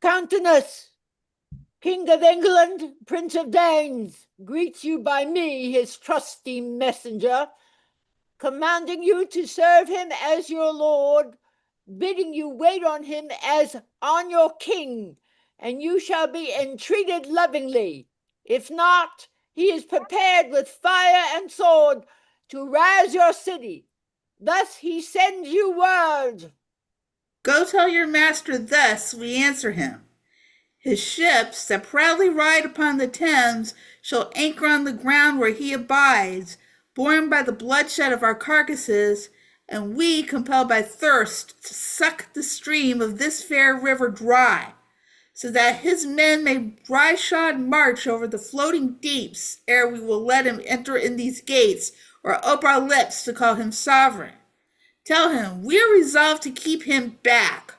Countenance, King of England, Prince of Danes, greets you by me, his trusty messenger, commanding you to serve him as your lord, bidding you wait on him as on your king, and you shall be entreated lovingly. If not, he is prepared with fire and sword to razz your city. Thus he sends you word. Go tell your master thus, we answer him. His ships that proudly ride upon the Thames shall anchor on the ground where he abides, borne by the bloodshed of our carcasses, and we, compelled by thirst, to suck the stream of this fair river dry, so that his men may dry-shod march over the floating deeps ere we will let him enter in these gates, or ope our lips to call him sovereign. Tell him we are resolved to keep him back.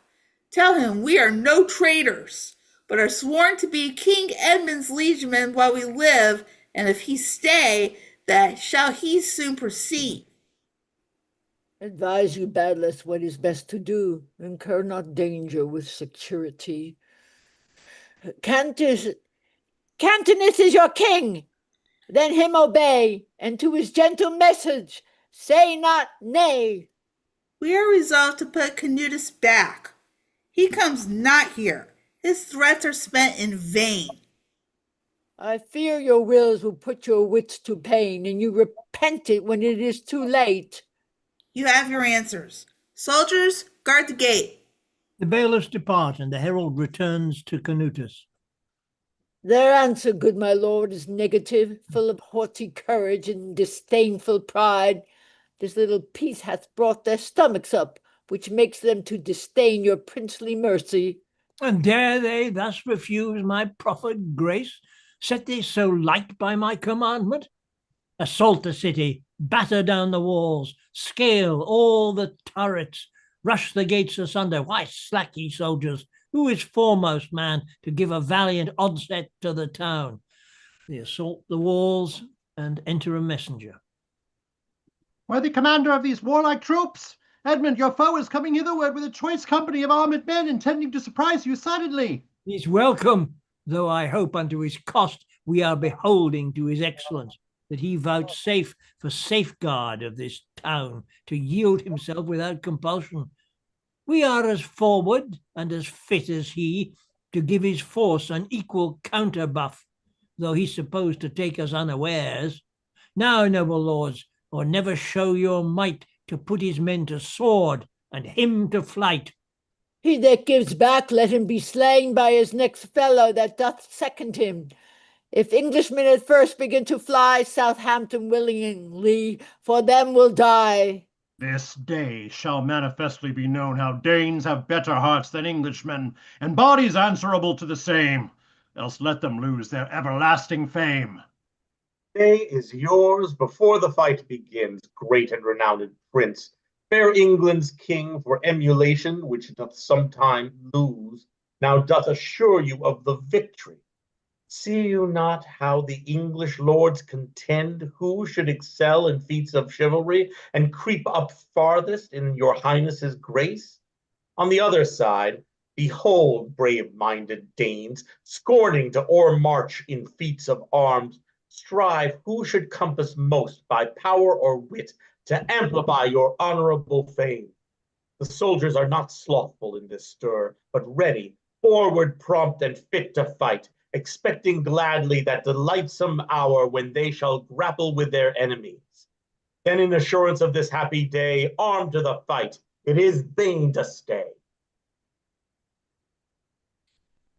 Tell him we are no traitors, but are sworn to be King Edmund's liegemen while we live, and if he stay, that shall he soon perceive. Advise you, Badless, what is best to do. Incur not danger with security. Cantus is your king. Then him obey, and to his gentle message say not nay. We are resolved to put Canutus back. He comes not here. His threats are spent in vain. I fear your wills will put your wits to pain, and you repent it when it is too late. You have your answers. Soldiers, guard the gate. The bailiffs depart, and the herald returns to Canutus. Their answer, good my lord, is negative, full of haughty courage and disdainful pride. This little peace hath brought their stomachs up, which makes them to disdain your princely mercy. And dare they thus refuse my proffered grace? Set they so light by my commandment? Assault the city, batter down the walls, scale all the turrets, rush the gates asunder. Why slack ye, soldiers? Who is foremost man to give a valiant onset to the town? They assault the walls and enter a messenger. Worthy commander of these warlike troops, Edmund, your foe, is coming hitherward with a choice company of armed men, intending to surprise you suddenly. He's welcome, though I hope unto his cost we are beholding to his excellence, that he vouchsafe for safeguard of this town to yield himself without compulsion. We are as forward and as fit as he to give his force an equal counterbuff, though he's supposed to take us unawares. Now, noble lords, or never show your might to put his men to sword and him to flight. He that gives back, let him be slain by his next fellow that doth second him. If Englishmen at first begin to fly, Southampton willingly, for them will die. This day shall manifestly be known how Danes have better hearts than Englishmen, and bodies answerable to the same. Else let them lose their everlasting fame. Day is yours before the fight begins, great and renowned prince. Fair England's king for emulation, which doth sometime lose, now doth assure you of the victory. See you not how the English lords contend who should excel in feats of chivalry and creep up farthest in your highness's grace? On the other side, behold brave-minded Danes, scorning to o'ermarch in feats of arms, strive who should compass most by power or wit to amplify your honorable fame. The soldiers are not slothful in this stir, but ready, forward prompt and fit to fight, expecting gladly that delightsome hour when they shall grapple with their enemies. Then in assurance of this happy day, armed to the fight, it is vain to stay.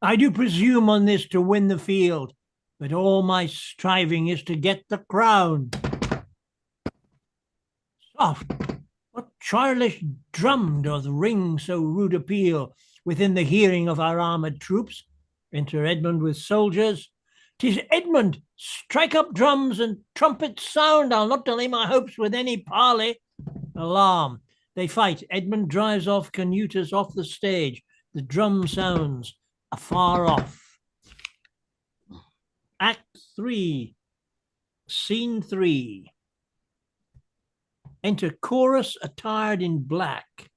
I do presume on this to win the field, but all my striving is to get the crown. Soft, what childish drum doth ring so rude appeal within the hearing of our armed troops? Enter Edmund with soldiers. 'Tis Edmund, strike up drums and trumpets sound. I'll not delay my hopes with any parley. Alarm, they fight. Edmund drives off Canutus off the stage. The drum sounds afar off. Act 3, Scene 3. Enter chorus attired in black.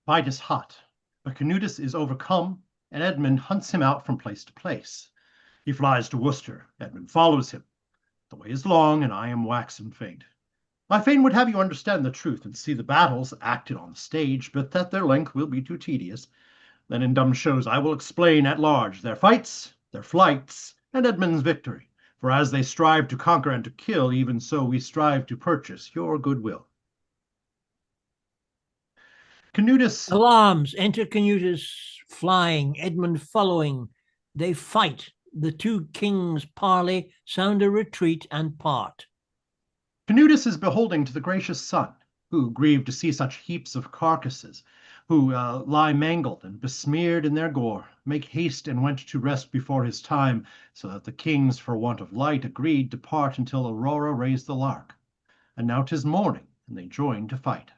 Fight is hot, but Canutus is overcome, and Edmund hunts him out from place to place. He flies to Worcester. Edmund follows him. The way is long, and I am waxen faint. I fain would have you understand the truth and see the battles acted on the stage, but that their length will be too tedious. Then in dumb shows I will explain at large their fights, their flights, and Edmund's victory. For as they strive to conquer and to kill, even so we strive to purchase your goodwill. Canutus. Alarms, enter Canutus flying, Edmund following. They fight. The two kings parley, sound a retreat and part. Canutus is beholding to the gracious sun, who, grieved to see such heaps of carcasses, who lie mangled and besmeared in their gore, make haste and went to rest before his time, so that the kings, for want of light, agreed to part until Aurora raised the lark. And now 'tis morning, and they join to fight.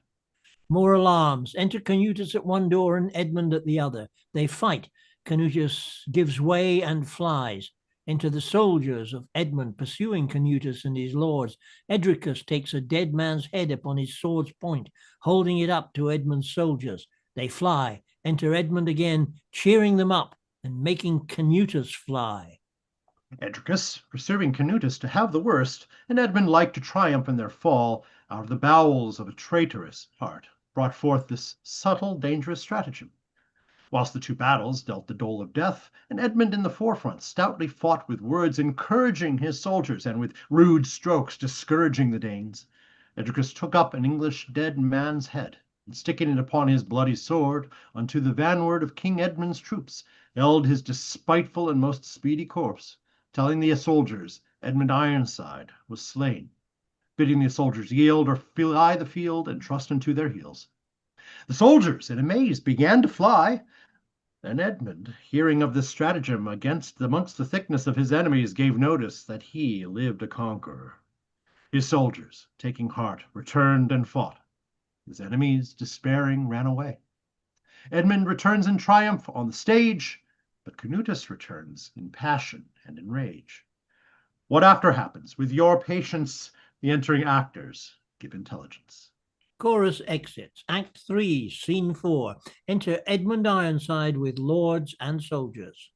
More alarms. Enter Canutus at one door and Edmund at the other. They fight. Canutus gives way and flies. Enter the soldiers of Edmund pursuing Canutus and his lords. Edricus takes a dead man's head upon his sword's point, holding it up to Edmund's soldiers. They fly. Enter Edmund again, cheering them up and making Canutus fly. Edricus, pursuing Canutus to have the worst, and Edmund like to triumph in their fall, out of the bowels of a traitorous heart, brought forth this subtle, dangerous stratagem. Whilst the two battles dealt the dole of death, and Edmund in the forefront stoutly fought with words encouraging his soldiers, and with rude strokes discouraging the Danes, Edricus took up an English dead man's head, and sticking it upon his bloody sword, unto the vanward of King Edmund's troops, held his despiteful and most speedy corpse, telling the soldiers Edmund Ironside was slain, bidding the soldiers yield or fly the field and trust unto their heels. The soldiers, in amaze, began to fly. Then Edmund, hearing of this stratagem amongst the thickness of his enemies, gave notice that he lived a conqueror. His soldiers, taking heart, returned and fought. His enemies, despairing, ran away. Edmund returns in triumph on the stage, but Canutus returns in passion and in rage. What after happens, with your patience, the entering actors give intelligence. Chorus exits. Act 3, Scene 4. Enter Edmund Ironside with lords and soldiers.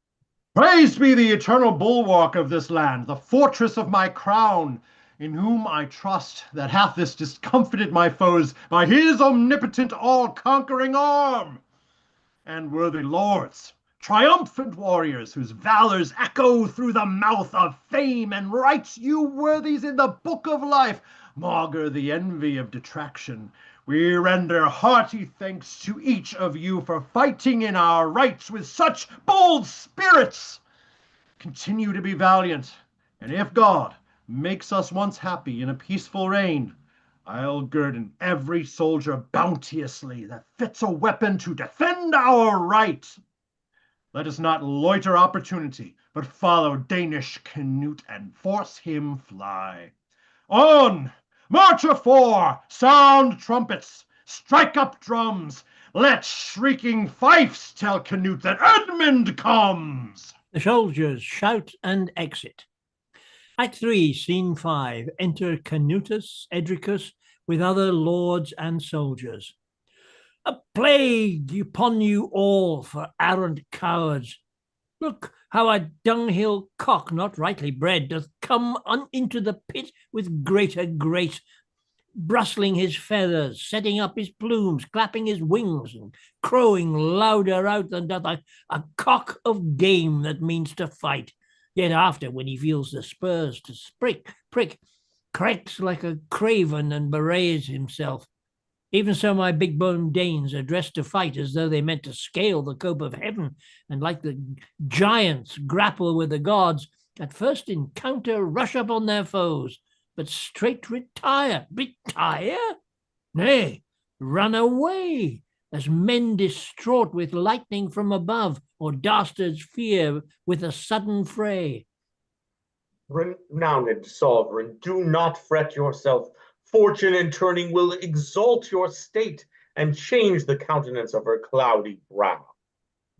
Praised be the eternal bulwark of this land, the fortress of my crown, in whom I trust, that hath this discomfited my foes by his omnipotent all-conquering arm. And worthy lords, triumphant warriors, whose valors echo through the mouth of fame, and writes you worthies in the book of life, maugre the envy of detraction. We render hearty thanks to each of you for fighting in our rights with such bold spirits. continue to be valiant, and if God makes us once happy in a peaceful reign, I'll guerdon every soldier bounteously that fits a weapon to defend our right. Let us not loiter opportunity, but follow Danish Canute and force him fly. On! March of four! Sound trumpets! Strike up drums! Let shrieking fifes tell Canute that Edmund comes! The soldiers shout and exit. Act 3, Scene 5. Enter Canutus Edricus with other lords and soldiers. A plague upon you all for arrant cowards! Look how a dunghill cock, not rightly bred, doth come into the pit with greater grace, brustling his feathers, setting up his plumes, clapping his wings, and crowing louder out than doth a cock of game that means to fight. Yet after, when he feels the spurs to prick, cracks like a craven and bewrays himself. Even so my big-boned Danes are dressed to fight as though they meant to scale the cope of heaven, and like the giants grapple with the gods, at first encounter rush upon their foes, but straight retire. Retire? Nay, run away, as men distraught with lightning from above, or dastards fear with a sudden fray. Renowned sovereign, do not fret yourself. Fortune in turning will exalt your state and change the countenance of her cloudy brow.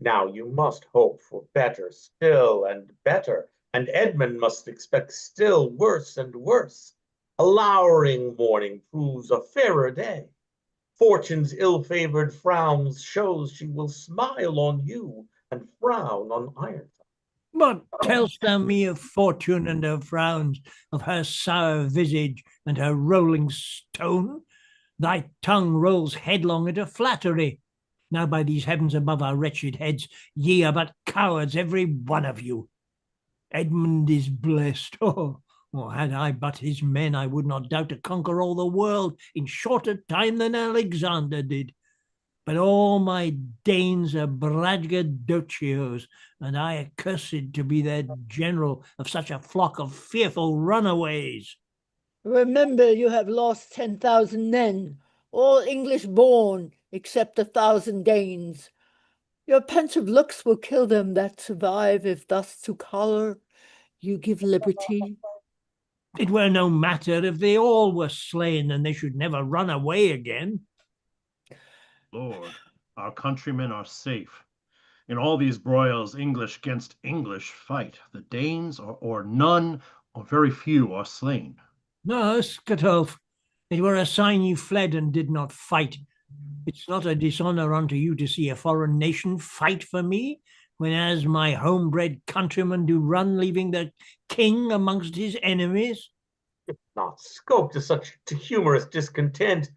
Now you must hope for better still and better, and Edmund must expect still worse and worse. A lowering morning proves a fairer day. Fortune's ill-favored frowns shows she will smile on you and frown on Ironside. What tell'st thou me of fortune and her frowns, of her sour visage and her rolling stone? Thy tongue rolls headlong at a flattery. Now by these heavens above our wretched heads, ye are but cowards every one of you. Edmund is blessed. Oh, or had I but his men, I would not doubt to conquer all the world in shorter time than Alexander did. But all my Danes are braggadocios, and I accursed to be their general of such a flock of fearful runaways. Remember, you have lost 10,000 men, all English born, except 1,000 Danes. Your pensive looks will kill them that survive, if thus to choler you give liberty. It were no matter if they all were slain, and they should never run away again. Lord, our countrymen are safe. In all these broils, English against English fight. The Danes or none, or very few, are slain. No, Skatolf, it were a sign you fled and did not fight. It's not a dishonor unto you to see a foreign nation fight for me, whenas my homebred countrymen do run, leaving the king amongst his enemies. If not scope to humorous discontent,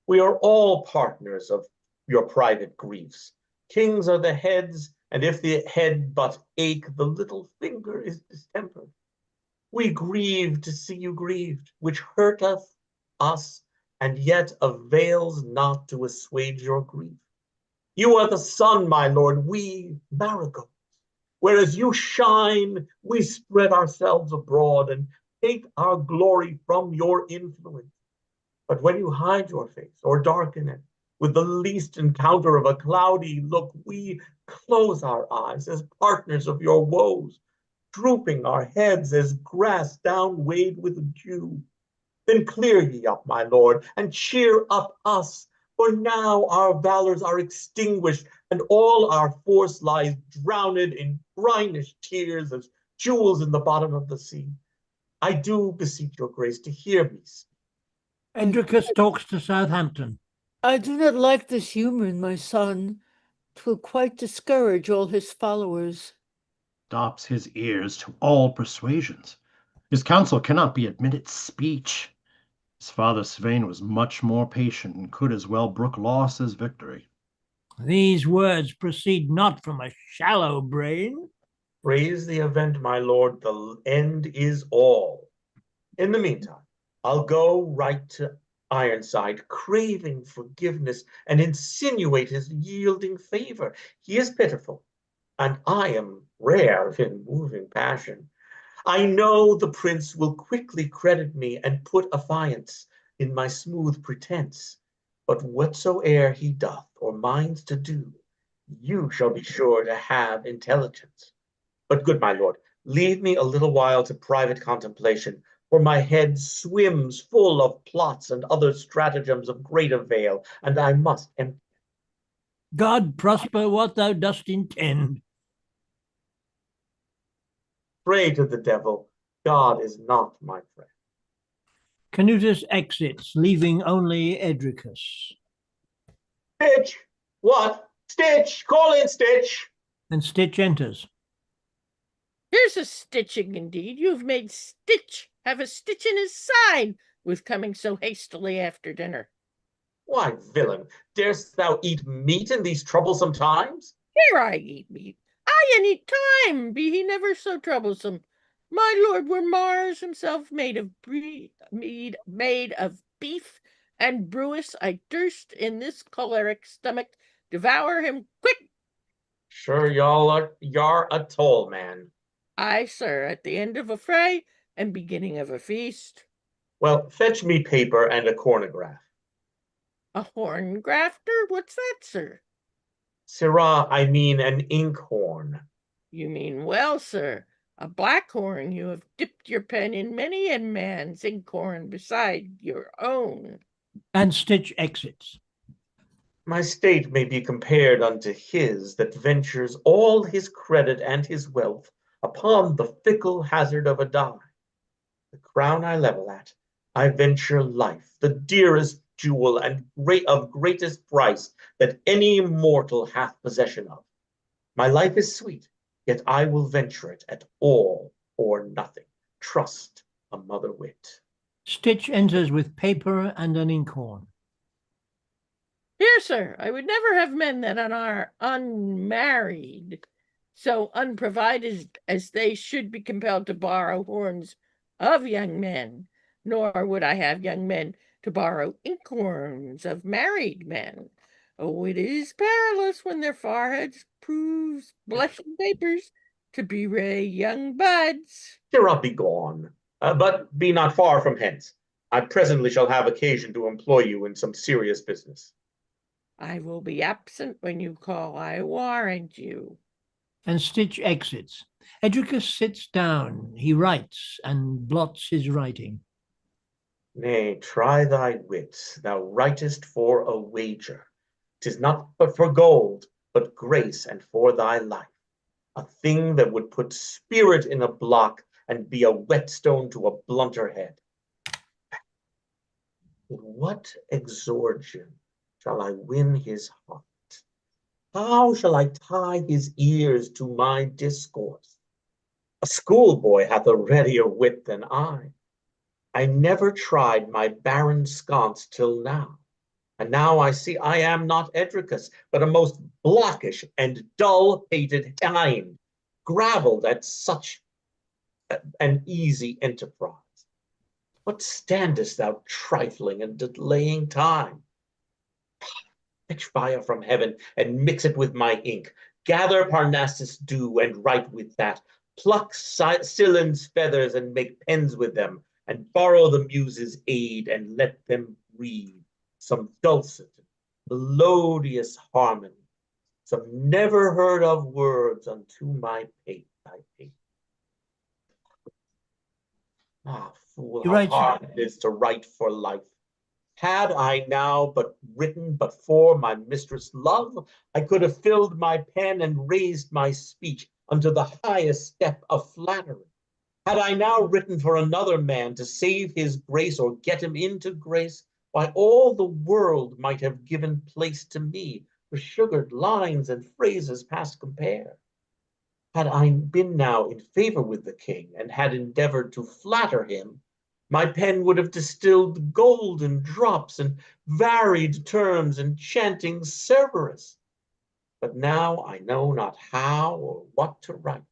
we are all partners of your private griefs. Kings are the heads, and if the head but ache, the little finger is distempered. We grieve to see you grieved, which hurteth us, and yet avails not to assuage your grief. You are the sun, my lord, we marigolds. Whereas you shine, we spread ourselves abroad and take our glory from your influence. But when you hide your face or darken it, with the least encounter of a cloudy look, we close our eyes as partners of your woes, drooping our heads as grass down weighed with dew. Then clear ye up, my lord, and cheer up us, for now our valors are extinguished, and all our force lies drowned in brinish tears as jewels in the bottom of the sea. I do beseech your grace to hear me speak. Edricus talks to Southampton. I do not like this humor, my son. 'Twill quite discourage all his followers. Stops his ears to all persuasions. His counsel cannot be admitted speech. His father Svein was much more patient and could as well brook loss as victory. These words proceed not from a shallow brain. Praise the event, my lord, the end is all. In the meantime, I'll go right to Ironside, craving forgiveness, and insinuate his yielding favor. He is pitiful, and I am rare in moving passion. I know the prince will quickly credit me and put affiance in my smooth pretense. But whatsoe'er he doth or minds to do, you shall be sure to have intelligence. But good my lord, leave me a little while to private contemplation, for my head swims full of plots and other stratagems of great avail, and I must empty. God prosper what thou dost intend. Pray to the devil, God is not my friend. Canutus exits, leaving only Edricus. Stitch! What? Stitch! Call in Stitch! And Stitch enters. Here's a stitching indeed. You've made Stitch have a stitch in his side with coming so hastily after dinner. Why, villain, darest thou eat meat in these troublesome times? Here I eat meat. I and eat time, be he never so troublesome. My lord, were Mars himself made of beef and brewis, I durst in this choleric stomach devour him quick. Sure y'are a toll man. Aye, sir, at the end of a fray and beginning of a feast. Well, fetch me paper and a cornograph. A horn grafter? What's that, sir? Sirrah, I mean an inkhorn. You mean well, sir. A blackhorn, you have dipped your pen in many a man's inkhorn beside your own. And Stitch exits. My state may be compared unto his that ventures all his credit and his wealth upon the fickle hazard of a die. The crown I level at, I venture life, the dearest jewel and of greatest price that any mortal hath possession of. My life is sweet, yet I will venture it at all or nothing. Trust a mother wit. Stitch enters with paper and an inkhorn. Here, sir, I would never have men that are unmarried, so unprovided as they should be compelled to borrow horns of young men, nor would I have young men to borrow inkhorns of married men. Oh, it is perilous when their foreheads proves blushing papers to bewray young buds. Sirrah, be gone, but be not far from hence. I presently shall have occasion to employ you in some serious business. I will be absent when you call, I warrant you. And Stitch exits. Edricus sits down. He writes and blots his writing. Nay, try thy wits. Thou writest for a wager. 'Tis not but for gold, but grace and for thy life. A thing that would put spirit in a block and be a whetstone to a blunter head. With what exordium shall I win his heart? How shall I tie his ears to my discourse? A schoolboy hath a readier wit than I. I never tried my barren sconce till now. And now I see I am not Edricus, but a most blockish and dull-pated hind, gravelled at such an easy enterprise. What standest thou trifling and delaying time? Fetch fire from heaven and mix it with my ink. Gather Parnassus dew and write with that. Pluck Scyld's feathers and make pens with them, and borrow the muses' aid and let them read some dulcet, melodious harmony, some never heard of words unto my pate. Ah, fool, how hard it is to write for life. Had I now but written but for my mistress' love, I could have filled my pen and raised my speech unto the highest step of flattery. Had I now written for another man to save his grace or get him into grace, why all the world might have given place to me for sugared lines and phrases past compare. Had I been now in favor with the king and had endeavored to flatter him, my pen would have distilled golden drops and varied terms enchanting Cerberus. But now I know not how or what to write.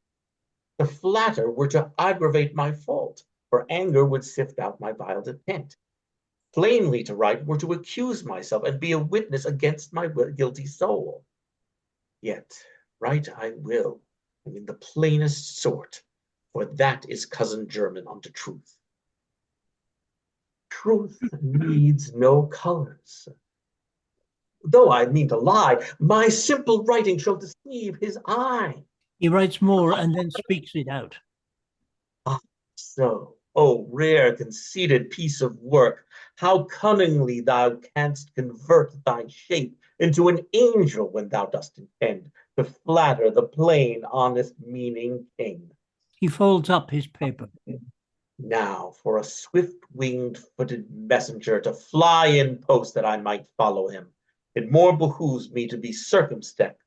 To flatter were to aggravate my fault, for anger would sift out my vile intent. Plainly to write were to accuse myself and be a witness against my guilty soul. Yet write I will, and in the plainest sort, for that is cousin German unto truth. Truth needs no colors. Though I mean to lie, my simple writing shall deceive his eye. He writes more and then speaks it out. So, O rare conceited piece of work, how cunningly thou canst convert thy shape into an angel when thou dost intend to flatter the plain, honest, meaning king. He folds up his paper. Now for a swift-winged footed messenger to fly in post that I might follow him. It more behooves me to be circumspect,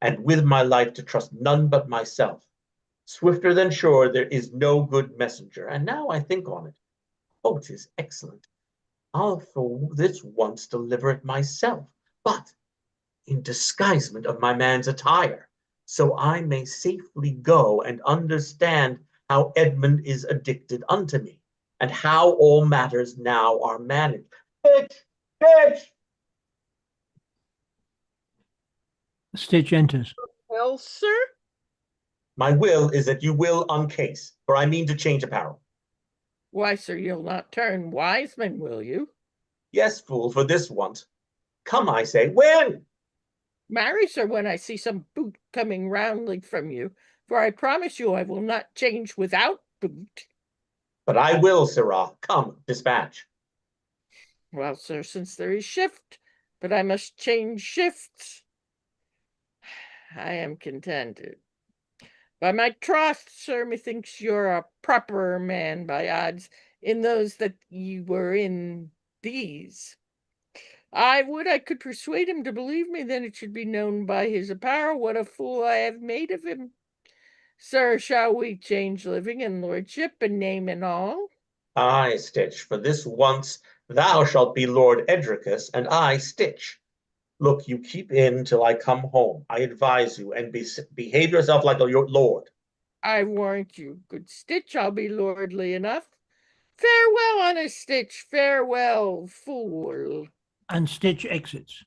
and with my life to trust none but myself. Swifter than sure there is no good messenger. And now I think on it, oh, 'tis excellent. I'll for this once deliver it myself, but in disguisement of my man's attire, so I may safely go and understand how Edmund is addicted unto me, and how all matters now are managed. Bitch! Stitch enters. Well, sir? My will is that you will uncase, for I mean to change apparel. Why, sir, you'll not turn Wiseman, will you? Yes, fool, for this once. Come, I say, when? Marry, sir, when I see some boot coming roundly from you, for I promise you I will not change without boot. But I will, sirrah. Come, dispatch. Well, sir, since there is shift, but I must change shifts, I am contented. By my troth, sir, methinks you're a properer man by odds in those that ye were in these. I would I could persuade him to believe me, then it should be known by his apparel what a fool I have made of him. Sir, shall we change living and lordship and name and all? Ay, Stitch, for this once thou shalt be Lord Edricus, and I Stitch. Look, you keep in till I come home. I advise you, and behave yourself like your lord. I warrant you, good Stitch, I'll be lordly enough. Farewell, honest Stitch, farewell, fool. And Stitch exits.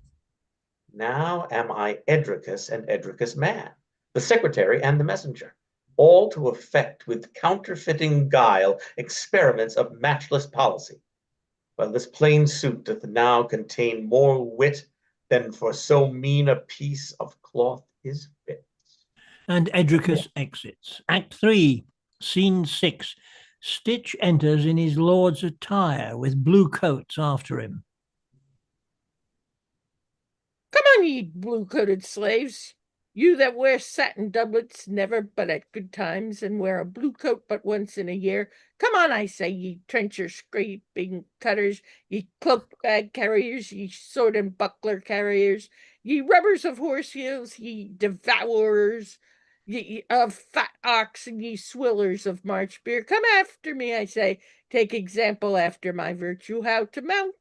Now am I Edricus and Edricus man, the secretary and the messenger, all to effect with counterfeiting guile experiments of matchless policy. Well, this plain suit doth now contain more wit than for so mean a piece of cloth is fit. And Edricus exits. Act 3, Scene 6. Stitch enters in his lord's attire with blue coats after him. Come on, ye blue-coated slaves, you that wear satin doublets never but at good times, and wear a blue coat but once in a year. Come on, I say, ye trencher-scraping cutters, ye cloak-bag carriers, ye sword and buckler carriers, ye rubbers of horse heels, ye devourers of fat ox, and ye swillers of March beer. Come after me, I say, take example after my virtue, how to mount.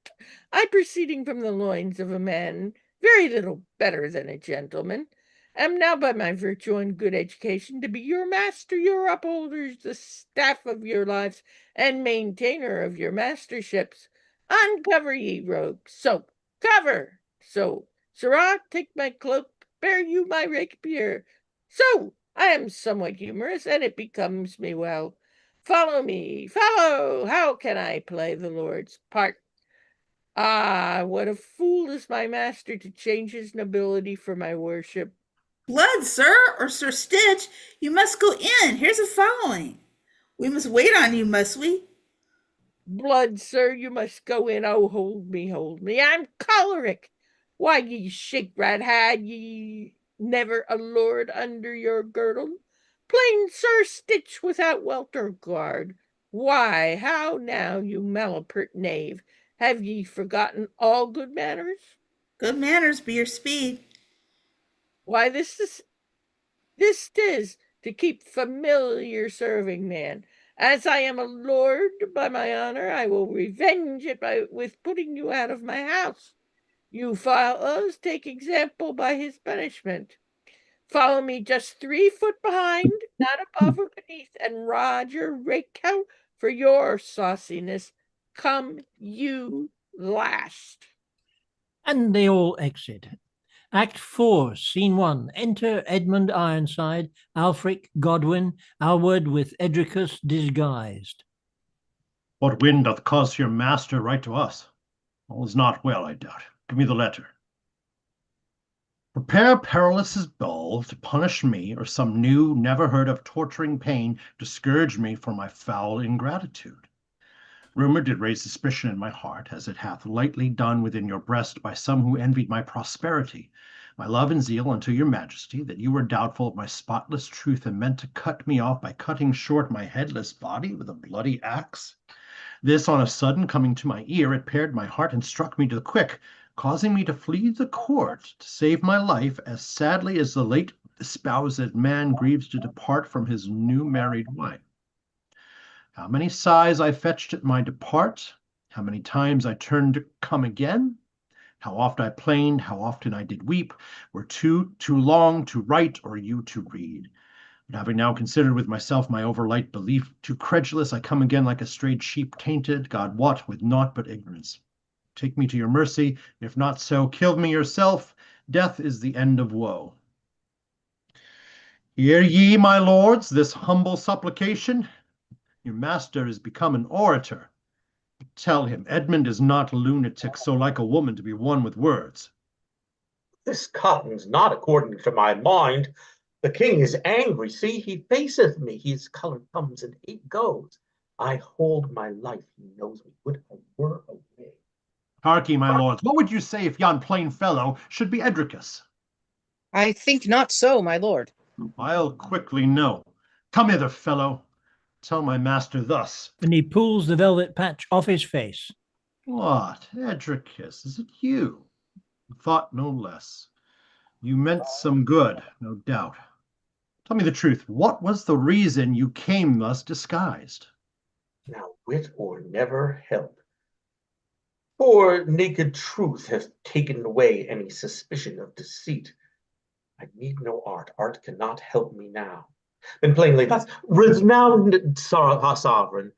I proceeding from the loins of a man, very little better than a gentleman, am now by my virtue and good education to be your master, your upholders, the staff of your lives, and maintainer of your masterships. Uncover, ye rogues, so cover, so sirrah, take my cloak, bear you my rapier. So I am somewhat humorous, and it becomes me well. Follow me, follow. How can I play the Lord's part? Ah, what a fool is my master to change his nobility for my worship. Blood, sir, or Sir Stitch, you must go in. Here's a following. We must wait on you, must we? Blood, sir, you must go in. Oh, hold me, I'm choleric. Why, ye shake rat, had ye never a lord under your girdle? Plain Sir Stitch without welter guard. Why, how now, you malapert knave, have ye forgotten all good manners? Good manners be your speed. Why, this 'tis to keep familiar serving man. As I am a lord by my honor, I will revenge it with putting you out of my house. You fellows take example by his punishment. Follow me just 3 foot behind, not above or beneath, and Roger rake out for your sauciness. Come you last. And they all exit. Act 4, Scene 1. Enter Edmund Ironside, Alfric, Godwin, Alward with Edricus disguised. What wind doth cause your master write to us? All is not well, I doubt. Give me the letter. Prepare Perilous's ball to punish me, or some new, never heard of torturing pain to scourge me for my foul ingratitude. Rumor did raise suspicion in my heart, as it hath lightly done within your breast by some who envied my prosperity, my love and zeal unto your majesty, that you were doubtful of my spotless truth and meant to cut me off by cutting short my headless body with a bloody axe. This on a sudden coming to my ear, it pared my heart and struck me to the quick, causing me to flee the court to save my life, as sadly as the late espoused man grieves to depart from his new married wife. How many sighs I fetched at my depart, how many times I turned to come again, how oft I plained, how often I did weep, were too long to write or you to read. But having now considered with myself my overlight belief, too credulous I come again like a strayed sheep, tainted, God wot, with naught but ignorance. Take me to your mercy, if not so, kill me yourself. Death is the end of woe. Hear ye, my lords, this humble supplication. Your master is become an orator. Tell him, Edmund is not a lunatic, so like a woman to be won with words. This cotton's not according to my mind. The king is angry. See, he faceth me. His color comes and hate goes. I hold my life. He knows me. Would I were away. Hark ye, my lords, what would you say if yon plain fellow should be Edricus? I think not so, my lord. I'll quickly know. Come hither, fellow. Tell my master thus. And he pulls the velvet patch off his face. What, Edricus, is it you? Thought no less. You meant some good, no doubt. Tell me the truth. What was the reason you came thus disguised? Now wit or never help. For naked truth hath taken away any suspicion of deceit. I need no art. Art cannot help me now. Then plainly thus, renowned sovereign,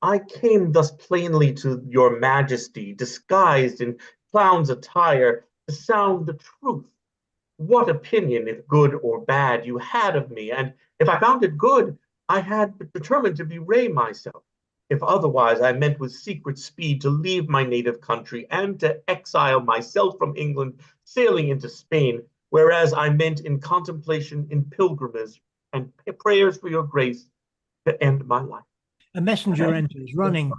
I came thus plainly to your majesty, disguised in clown's attire, to sound the truth. What opinion, if good or bad, you had of me, and if I found it good, I had determined to bewray myself. If otherwise, I meant with secret speed to leave my native country and to exile myself from England, sailing into Spain, whereas I meant in contemplation, in pilgrimage, and prayers for your grace to end my life. A messenger enters, running.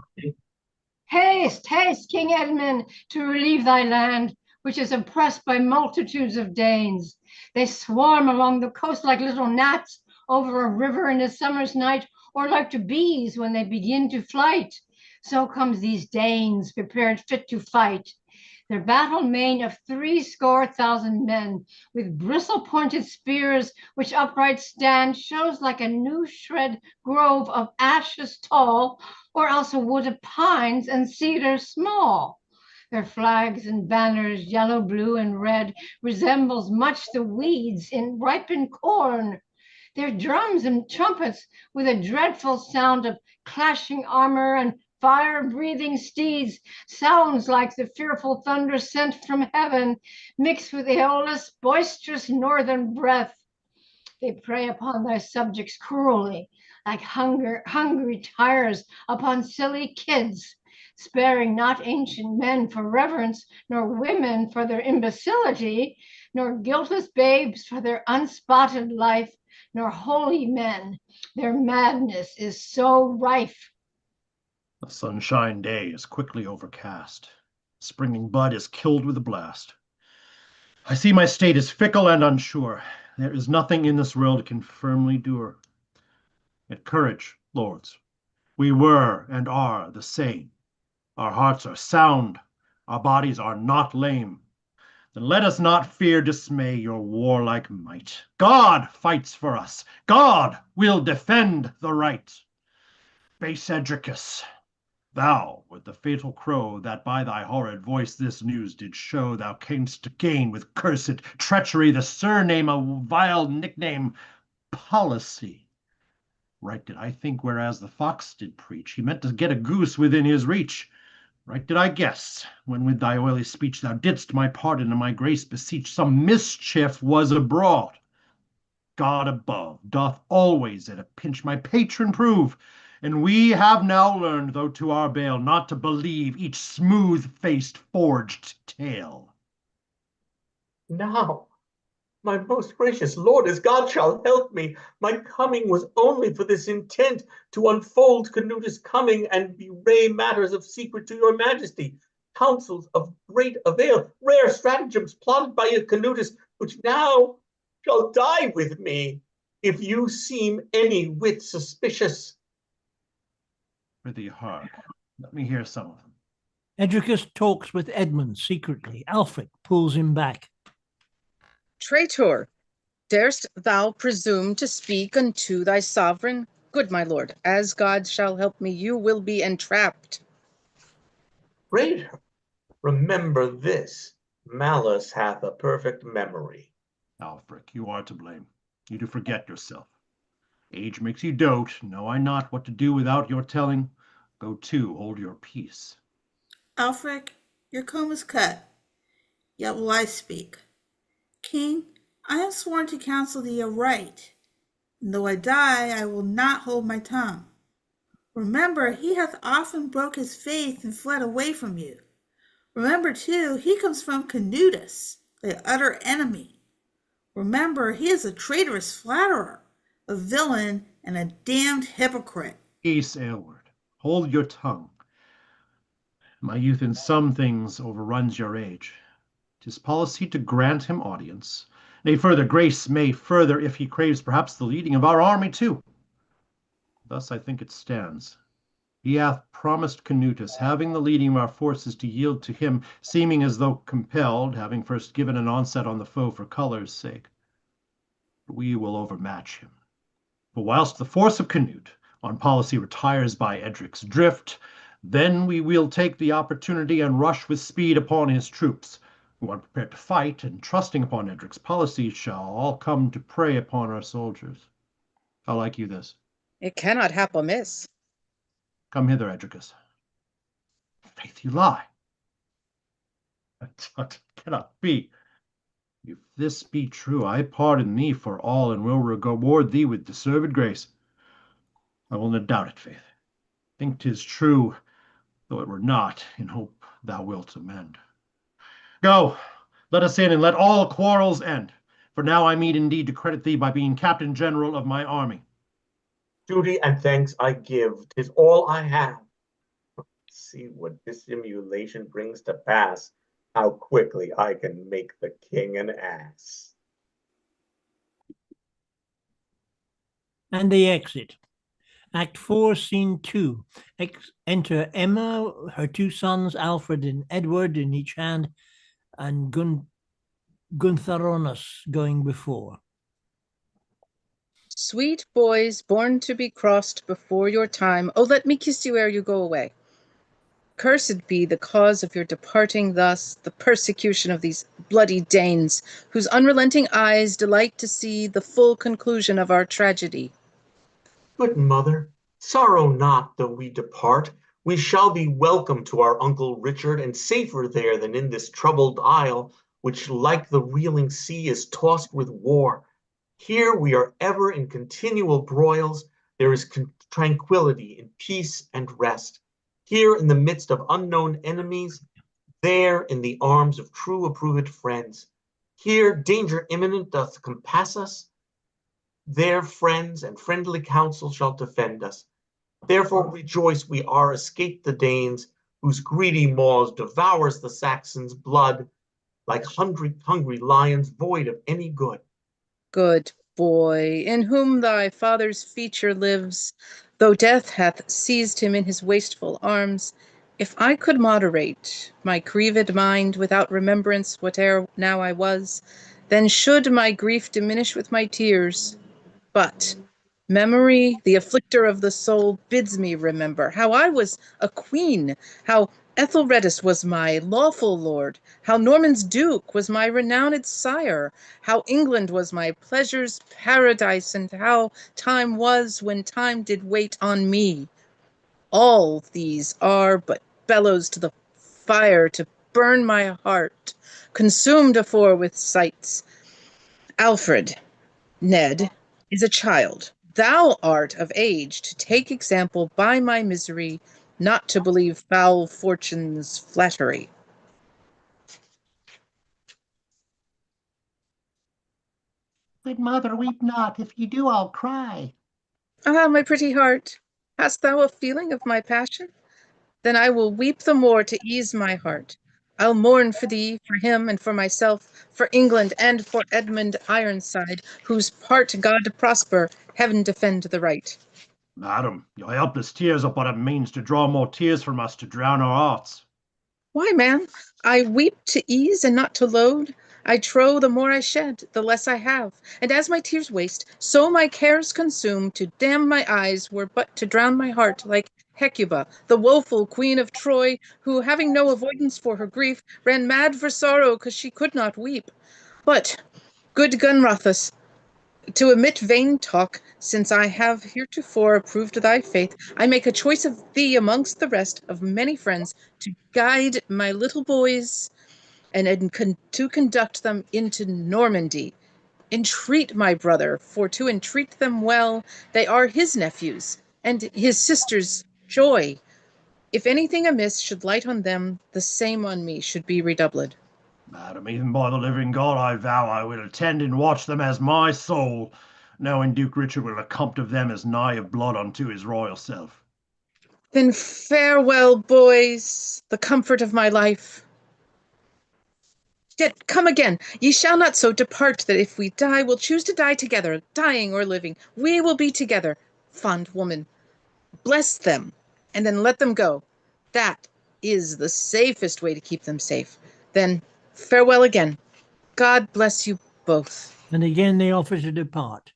Haste, haste, King Edmund, to relieve thy land, which is oppressed by multitudes of Danes. They swarm along the coast like little gnats over a river in a summer's night, or like to bees when they begin to flight. So comes these Danes, prepared fit to fight. Their battle main of 70,000 men, with bristle-pointed spears which upright stand, shows like a new shred grove of ashes tall, or else a wood of pines and cedars small. Their flags and banners, yellow, blue, and red, resembles much the weeds in ripened corn. Their drums and trumpets, with a dreadful sound of clashing armor and fire-breathing steeds, sounds like the fearful thunder sent from heaven, mixed with airless, boisterous northern breath. They prey upon thy subjects cruelly, like hungry tigers upon silly kids, sparing not ancient men for reverence, nor women for their imbecility, nor guiltless babes for their unspotted life, nor holy men. Their madness is so rife. The sunshine day is quickly overcast. Springing bud is killed with a blast. I see my state is fickle and unsure. There is nothing in this world can firmly dure. Yet courage, lords. We were and are the same. Our hearts are sound. Our bodies are not lame. Then let us not fear dismay your warlike might. God fights for us. God will defend the right. Base Edricus, thou with the fatal crow that by thy horrid voice this news did show, thou camest to gain with cursed treachery the surname, a vile nickname, policy. Right did I think, whereas the fox did preach, he meant to get a goose within his reach. Right did I guess, when with thy oily speech thou didst my pardon and my grace beseech, some mischief was abroad. God above doth always at a pinch my patron prove, and we have now learned, though to our bale, not to believe each smooth-faced forged tale. Now, my most gracious lord, as God shall help me, my coming was only for this intent, to unfold Canutus' coming and bewray matters of secret to your majesty, counsels of great avail, rare stratagems plotted by your Canutus, which now shall die with me, if you seem any whit suspicious. Prithee, hark, let me hear some of them. Edricus talks with Edmund secretly. Alfred pulls him back. Traitor, darest thou presume to speak unto thy sovereign? Good my lord, as God shall help me, you will be entrapped. Traitor, remember this, malice hath a perfect memory. Alfric, you are to blame. You do forget yourself. Age makes you dote. Know I not what to do without your telling? Go to, hold your peace. Alfric, your comb is cut, yet will I speak. King, I have sworn to counsel thee aright, and though I die, I will not hold my tongue. Remember, he hath often broke his faith and fled away from you. Remember, too, he comes from Canutus, thy utter enemy. Remember, he is a traitorous flatterer, a villain, and a damned hypocrite. Peace, Aylward. Hold your tongue. My youth in some things overruns your age. 'Tis policy to grant him audience. Nay, further, grace may further, if he craves perhaps the leading of our army too. Thus I think it stands. He hath promised Canutus, having the leading of our forces, to yield to him, seeming as though compelled, having first given an onset on the foe for color's sake. But we will overmatch him. For whilst the force of Canute on policy retires by Edric's drift, then we will take the opportunity and rush with speed upon his troops, who are prepared to fight, and trusting upon Edric's policy, shall all come to prey upon our soldiers. How like you this? It cannot hap amiss. Come hither, Edricus. Faith, you lie. That cannot be. If this be true, I pardon thee for all, and will reward thee with deserved grace. I will not doubt it, faith. Think 'tis true, though it were not, in hope thou wilt amend. Go, let us in, and let all quarrels end. For now I meet indeed to credit thee by being captain general of my army. Duty and thanks I give, 'tis all I have. See what dissimulation brings to pass, how quickly I can make the king an ass. And they exit. Act 4, Scene 2. Enter Emma, her two sons, Alfred and Edward, in each hand, and Guntharonus going before. Sweet boys, born to be crossed before your time, oh, let me kiss you ere you go away. Cursed be the cause of your departing thus, the persecution of these bloody Danes, whose unrelenting eyes delight to see the full conclusion of our tragedy. Good mother, sorrow not though we depart. We shall be welcome to our uncle Richard, and safer there than in this troubled isle, which like the reeling sea is tossed with war. Here we are ever in continual broils. There is tranquility in peace and rest. Here in the midst of unknown enemies, there in the arms of true approved friends. Here danger imminent doth compass us. There friends and friendly counsel shall defend us. Therefore rejoice we are escaped the Danes, whose greedy maws devours the Saxons' blood, like hungry lions void of any good. Good boy, in whom thy father's feature lives, though death hath seized him in his wasteful arms, if I could moderate my grieved mind without remembrance whate'er now I was, then should my grief diminish with my tears. But memory, the afflicter of the soul, bids me remember how I was a queen, how Ethelredus was my lawful lord, how Norman's duke was my renowned sire, how England was my pleasure's paradise, and how time was when time did wait on me. All these are but bellows to the fire to burn my heart, consumed afore with sights. Alfred, Ned, is a child. Thou art of age to take example by my misery, not to believe foul fortune's flattery. Good mother, weep not. If you do, I'll cry. Ah, my pretty heart, hast thou a feeling of my passion? Then I will weep the more to ease my heart. I'll mourn for thee, for him, and for myself, for England, and for Edmund Ironside, whose part God prosper, heaven defend the right. Madam, your helpless tears are but a means to draw more tears from us to drown our hearts. Why, man, I weep to ease and not to load. I trow the more I shed, the less I have. And as my tears waste, so my cares consume. To damn my eyes were but to drown my heart, like Hecuba, the woeful queen of Troy, who, having no avoidance for her grief, ran mad for sorrow, 'cause she could not weep. But, good Gunrothus, to omit vain talk, since I have heretofore approved thy faith, I make a choice of thee amongst the rest of many friends to guide my little boys and to conduct them into Normandy. Entreat my brother, for to entreat them well, they are his nephews, and his sister's joy. If anything amiss should light on them, the same on me should be redoubled. Madam, even by the living God, I vow I will attend and watch them as my soul, knowing Duke Richard will accompt them as nigh of blood unto his royal self. Then farewell, boys, the comfort of my life. Yet come again, ye shall not so depart that if we die, we'll choose to die together, dying or living. We will be together. Fond woman, bless them, and then let them go. That is the safest way to keep them safe. Then farewell again. God bless you both. And again they offer to depart.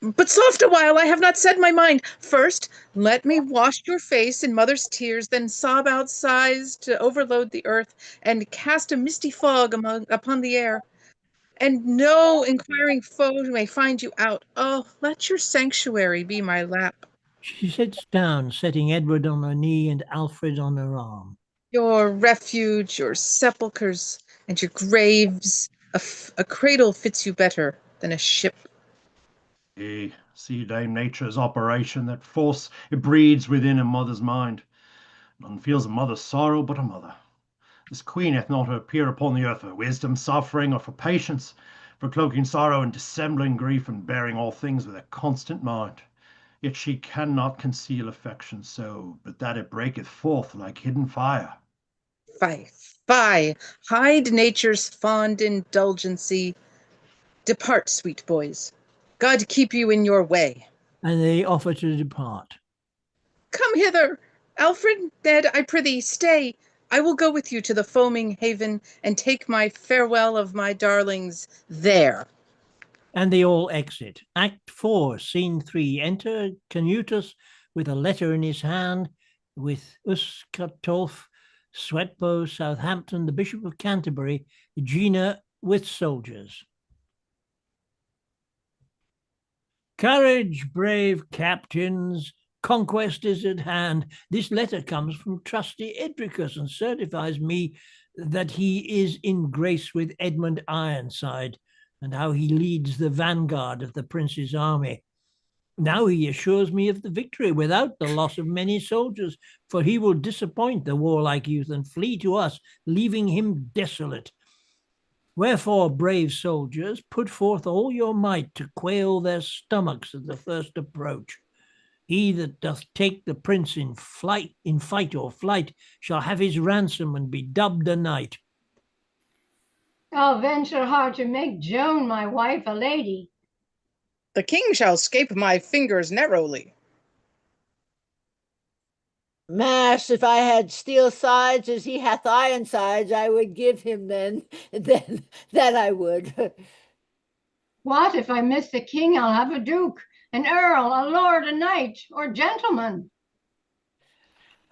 But soft a while, I have not said my mind. First, let me wash your face in mother's tears, then sob out sighs to overload the earth, and cast a misty fog upon the air. And no inquiring foe may find you out. Oh, let your sanctuary be my lap. She sits down, setting Edward on her knee and Alfred on her arm. Your refuge, your sepulchres, and your graves. A cradle fits you better than a ship. Yea, see Dame Nature's operation, that force it breeds within a mother's mind. None feels a mother's sorrow but a mother. This queen hath not her peer upon the earth for wisdom, suffering, or for patience, for cloaking sorrow and dissembling grief, and bearing all things with a constant mind. Yet she cannot conceal affection so, but that it breaketh forth like hidden fire. Fie, fie, hide nature's fond indulgency. Depart, sweet boys. God keep you in your way. And they offer to depart. Come hither, Alfred, Ned, I prithee, stay. I will go with you to the foaming haven and take my farewell of my darlings there. And they all exit. Act 4, Scene 3. Enter Canutus with a letter in his hand, with Uscatulf, Swetbo, Southampton, the Bishop of Canterbury, Gina with soldiers. Courage, brave captains, conquest is at hand. This letter comes from trusty Edricus and certifies me that he is in grace with Edmund Ironside, and how he leads the vanguard of the prince's army. Now he assures me of the victory without the loss of many soldiers, for he will disappoint the warlike youth and flee to us, leaving him desolate. Wherefore, brave soldiers, put forth all your might to quail their stomachs at the first approach. He that doth take the prince in fight or flight, shall have his ransom and be dubbed a knight. I'll venture hard to make Joan my wife a lady. The king shall scape my fingers narrowly. Mass, if I had steel sides as he hath iron sides, I would give him then that I would. What if I miss the king? I'll have a duke, an earl, a lord, a knight, or gentleman.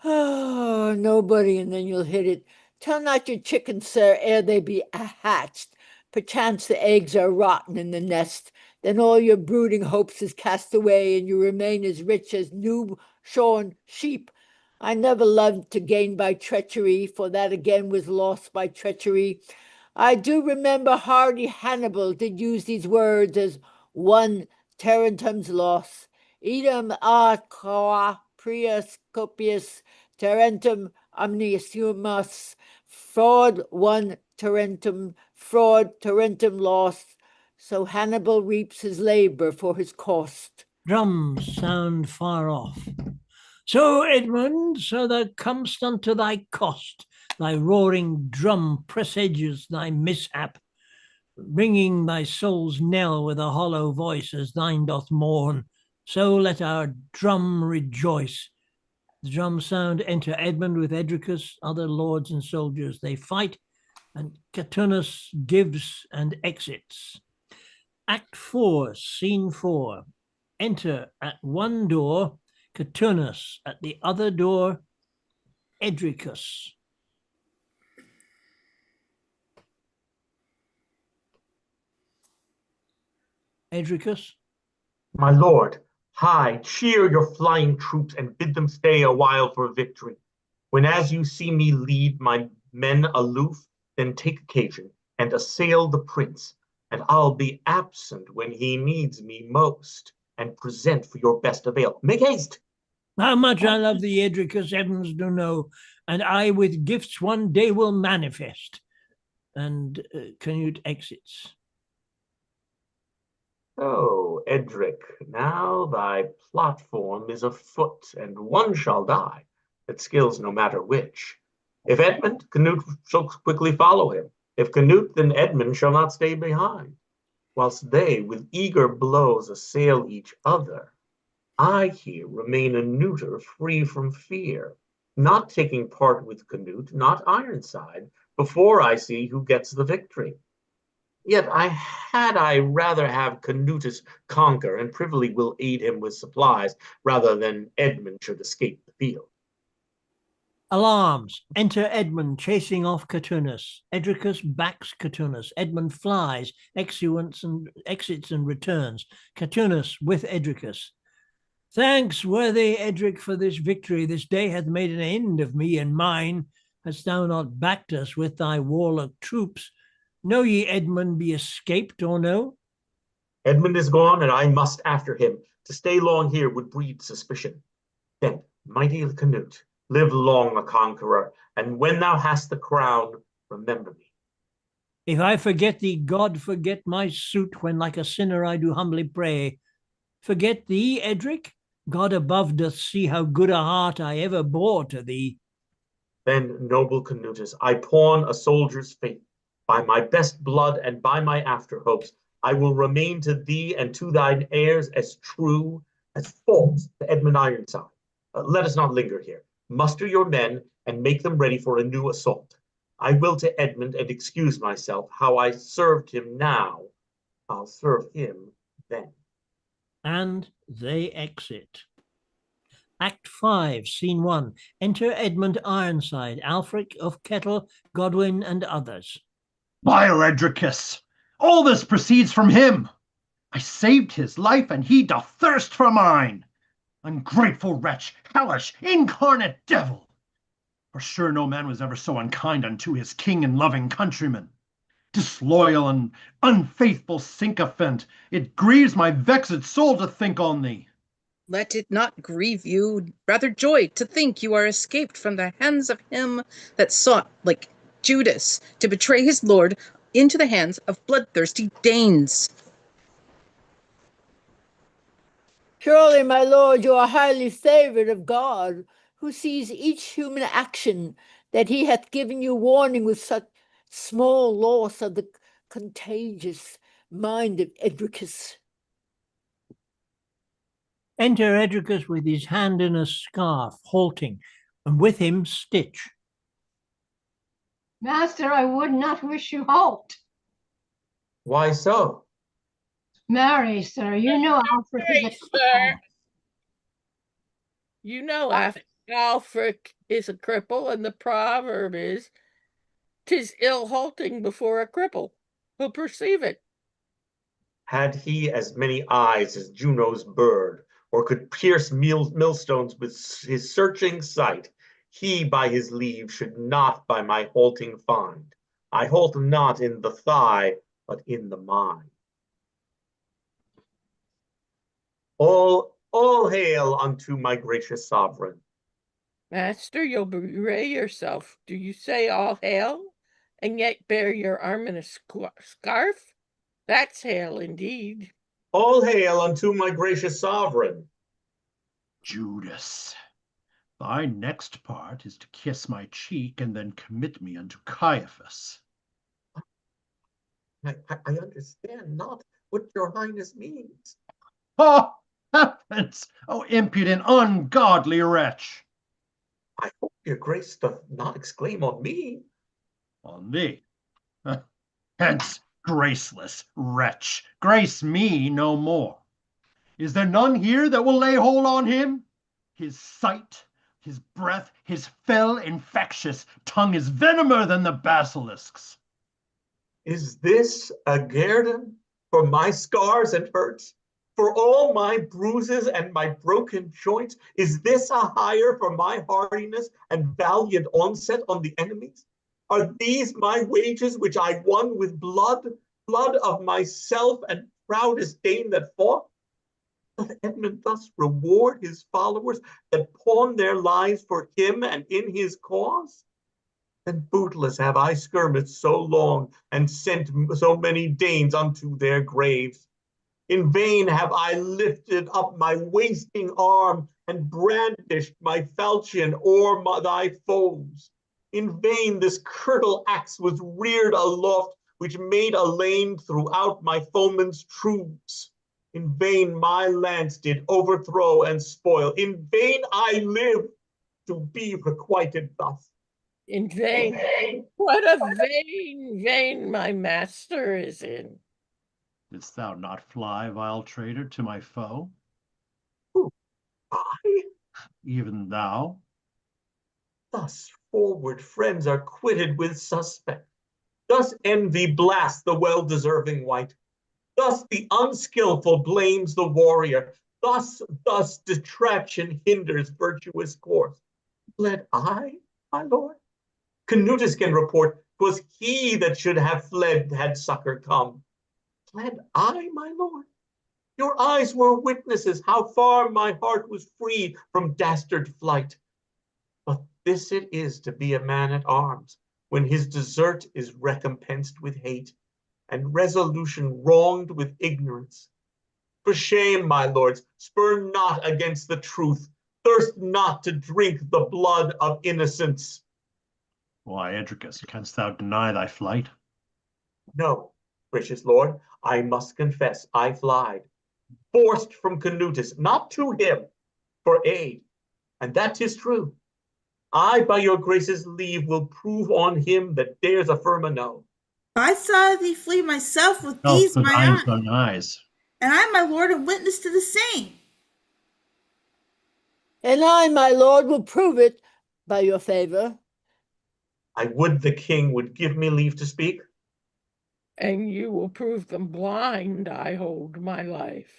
Oh, nobody, and then you'll hit it. Tell not your chickens, sir, ere they be hatched. Perchance the eggs are rotten in the nest. Then all your brooding hopes is cast away, and you remain as rich as new-shorn sheep. I never loved to gain by treachery, for that again was lost by treachery. I do remember hardy Hannibal did use these words as one Tarentum's loss. Idem a qua prius copius Tarentum omniscimus. Fraud one Tarentum, fraud Tarentum lost. So Hannibal reaps his labor for his cost. Drums sound far off. So, Edmund, so thou comest unto thy cost, thy roaring drum presages thy mishap, ringing thy soul's knell with a hollow voice as thine doth mourn. So let our drum rejoice. The drum sound enter Edmund with Edricus, other lords and soldiers. They fight, and Caturnus gives and exits. Act 4, Scene 4. Enter at one door Caturnus, at the other door Edricus. Edricus. My lord, hie, cheer your flying troops and bid them stay a while for victory. When as you see me lead my men aloof, then take occasion and assail the prince, and I'll be absent when he needs me most, and present for your best avail. Make haste. How much I love thee, Edricus, heavens do know, and I with gifts one day will manifest. And Canute exits. Oh, Edric, now thy platform is afoot, and one shall die, that skills no matter which. If Edmund, Canute shall quickly follow him. If Canute, then Edmund shall not stay behind. Whilst they with eager blows assail each other, I here remain a neuter free from fear, not taking part with Canute, not Ironside, before I see who gets the victory. Yet I rather have Canutus conquer, and privily will aid him with supplies, rather than Edmund should escape the field. Alarms. Enter Edmund chasing off Caturnus. Edricus backs Caturnus. Edmund flies, exits and returns. Caturnus with Edricus. Thanks, worthy Edric, for this victory. This day hath made an end of me and mine. Hast thou not backed us with thy warlike troops? Know ye Edmund be escaped or no? Edmund is gone, and I must after him. To stay long here would breed suspicion. Then, mighty Canute, live long a conqueror, and when thou hast the crown, remember me. If I forget thee, God forget my suit, when like a sinner I do humbly pray. Forget thee, Edric? God above doth see how good a heart I ever bore to thee. Then, noble Canutus, I pawn a soldier's faith. By my best blood and by my after hopes, I will remain to thee and to thine heirs as true, as false to Edmund Ironside. Let us not linger here. Muster your men and make them ready for a new assault. I will to Edmund and excuse myself. How I served him now, I'll serve him then. And they exit. Act 5, Scene 1. Enter Edmund Ironside, Alfric of Kettle, Godwin, and others. Vile Edricus, all this proceeds from him. I saved his life, and he doth thirst for mine. Ungrateful wretch, hellish, incarnate devil! For sure no man was ever so unkind unto his king and loving countrymen. Disloyal and unfaithful sycophant, it grieves my vexed soul to think on thee. Let it not grieve you, rather joy to think you are escaped from the hands of him that sought, like Judas, to betray his Lord into the hands of bloodthirsty Danes. Surely, my lord, you are highly favored of God, who sees each human action, that he hath given you warning with such small loss of the contagious mind of Edricus. Enter Edricus with his hand in a scarf, halting, and with him Stitch. Master, I would not wish you halt. Why so? Marry, sir, you know Alfred is a Sir. You know Alfric is a cripple, and the proverb is, "'Tis ill halting before a cripple. He'll perceive it." Had he as many eyes as Juno's bird, or could pierce millstones with his searching sight, he by his leave should not by my halting find. I halt not in the thigh, but in the mind. All hail unto my gracious sovereign. Master, you'll bewray yourself. Do you say all hail, and yet bear your arm in a scarf? That's hail indeed. All hail unto my gracious sovereign. Judas, thy next part is to kiss my cheek and then commit me unto Caiaphas. I understand not what your highness means. Oh, heavens! Oh, impudent, ungodly wretch! I hope your grace doth not exclaim on me. On thee? Hence, graceless wretch, grace me no more. Is there none here that will lay hold on him? His sight, his breath, his fell infectious tongue is venomer than the basilisk's. Is this a guerdon for my scars and hurts? For all my bruises and my broken joints? Is this a hire for my hardiness and valiant onset on the enemies? Are these my wages which I won with blood, blood of myself and proudest Dane that fought? Doth Edmund thus reward his followers that pawn their lives for him and in his cause? Then bootless have I skirmished so long and sent so many Danes unto their graves. In vain have I lifted up my wasting arm and brandished my falchion o'er thy foes. In vain this curtal axe was reared aloft, which made a lane throughout my foeman's troops. In vain my lance did overthrow and spoil. In vain I live to be requited thus. In vain. What a vain vein my master is in. Didst thou not fly, vile traitor, to my foe? Who, I? Even thou? Thus forward friends are quitted with suspect. Thus envy blasts the well-deserving wight. Thus the unskillful blames the warrior. Thus detraction hinders virtuous course. Fled I, my lord? Canutus can report 'twas he that should have fled had succor come. Fled I, my lord? Your eyes were witnesses how far my heart was free from dastard flight. But this it is to be a man at arms, when his desert is recompensed with hate, and resolution wronged with ignorance. For shame, my lords, spurn not against the truth, thirst not to drink the blood of innocents. Why, Edricus, canst thou deny thy flight? No, gracious lord, I must confess I flied, forced from Canutus, not to him, for aid, and that 'tis true. I, by your grace's leave, will prove on him that dares affirm a no. I saw thee flee myself with these my eyes, Thine eyes. and I, my lord, am witness to the same. And I, my lord, will prove it by your favor. I would the king would give me leave to speak. And you will prove them blind, I hold my life.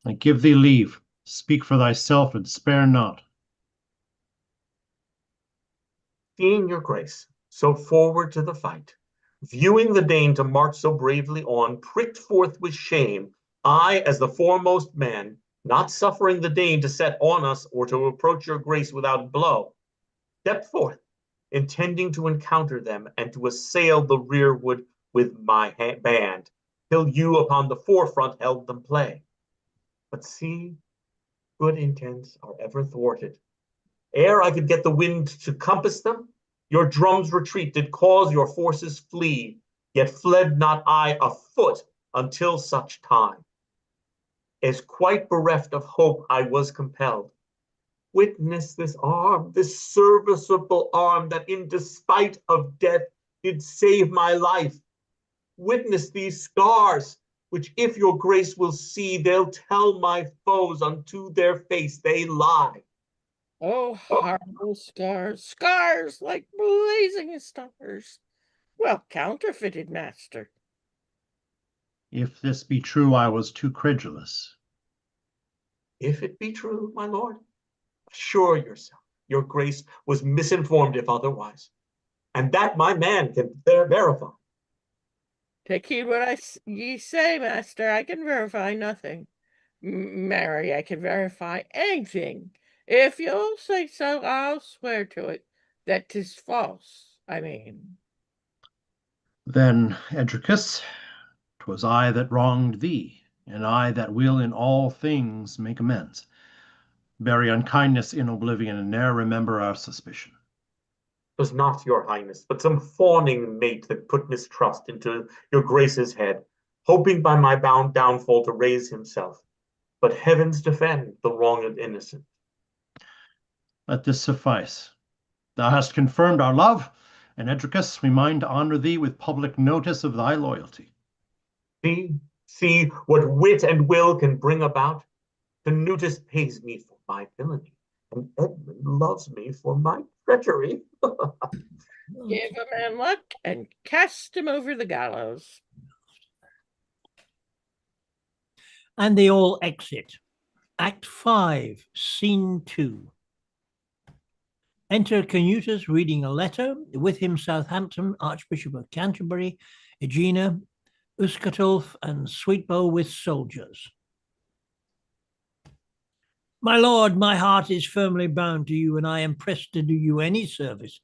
I give thee leave. Speak for thyself and spare not. Seeing your grace so forward to the fight, viewing the Dane to march so bravely on, pricked forth with shame, I, as the foremost man, not suffering the Dane to set on us or to approach your grace without blow, stepped forth, intending to encounter them and to assail the rearward with my band, till you upon the forefront held them play. But see, good intents are ever thwarted. Ere I could get the wind to compass them, your drum's retreat did cause your forces flee, yet fled not I a foot until such time. As quite bereft of hope I was compelled. Witness this arm, this serviceable arm that in despite of death did save my life. Witness these scars, which if your grace will see, they'll tell my foes unto their face they lie. Oh, horrible scars, scars like blazing stars. Well counterfeited, master. If this be true, I was too credulous. If it be true, my lord, assure yourself your grace was misinformed if otherwise, and that my man can verify. Take heed what ye say, master. I can verify nothing. Marry, I can verify anything. If you'll say so, I'll swear to it that 'tis false, I mean. Then, Edricus, 'twas I that wronged thee, and I that will in all things make amends. Bury unkindness in oblivion, and ne'er remember our suspicion. 'Twas not your highness, but some fawning mate that put mistrust into your grace's head, hoping by my bound downfall to raise himself. But heavens defend the wronged innocent. Let this suffice. Thou hast confirmed our love, and Edricus, we mind to honor thee with public notice of thy loyalty. See what wit and will can bring about. Canutus pays me for my villainy, and Edmund loves me for my treachery. Give a man luck and cast him over the gallows. And they all exit. Act 5, Scene 2. Enter Canutus reading a letter, with him Southampton, Archbishop of Canterbury, Aegina, Uscatulf, and Sweetbow with soldiers. My lord, my heart is firmly bound to you, and I am pressed to do you any service.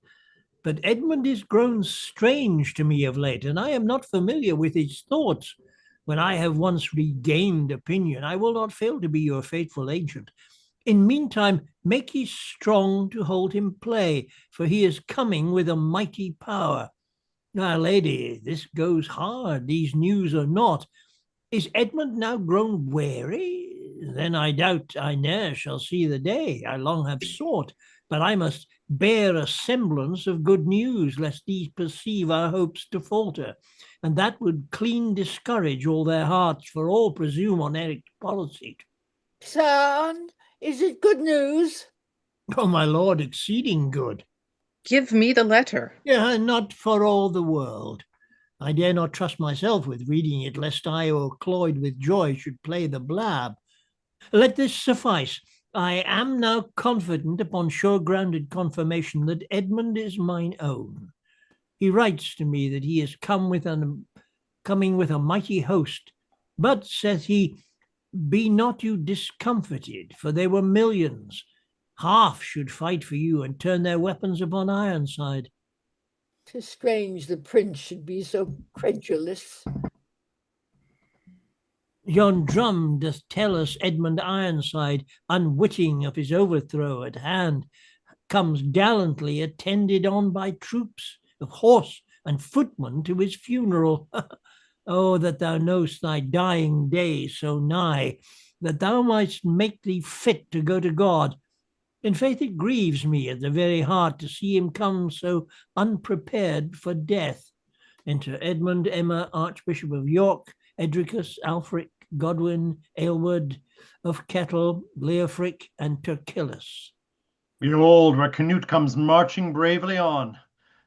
But Edmund is grown strange to me of late, and I am not familiar with his thoughts. When I have once regained opinion, I will not fail to be your faithful agent. In meantime, make ye strong to hold him play, for he is coming with a mighty power. Now, lady, this goes hard, these news are naught. Is Edmund now grown wary? Then I doubt I ne'er shall see the day I long have sought, but I must bear a semblance of good news, lest these perceive our hopes to falter, and that would clean discourage all their hearts, for all presume on Eric's policy. Son, is it good news? Oh, my lord, exceeding good. Give me the letter. Yeah, not for all the world. I dare not trust myself with reading it, lest I, o'ercloyed with joy, should play the blab. Let this suffice. I am now confident upon sure-grounded confirmation that Edmund is mine own. He writes to me that he is coming with a mighty host. But, saith he, be not you discomfited, for they were millions. Half should fight for you and turn their weapons upon Ironside. 'Tis strange the prince should be so credulous. Yon drum doth tell us Edmund Ironside, unwitting of his overthrow at hand, comes gallantly attended on by troops of horse and footmen to his funeral. Oh, that thou know'st thy dying day so nigh, that thou mightst make thee fit to go to God. In faith, it grieves me at the very heart to see him come so unprepared for death. Enter Edmund, Emma, Archbishop of York, Edricus, Alfric, Godwin, Aylward of Kettle, Leofric, and Turkillus. Behold, where Canute comes marching bravely on.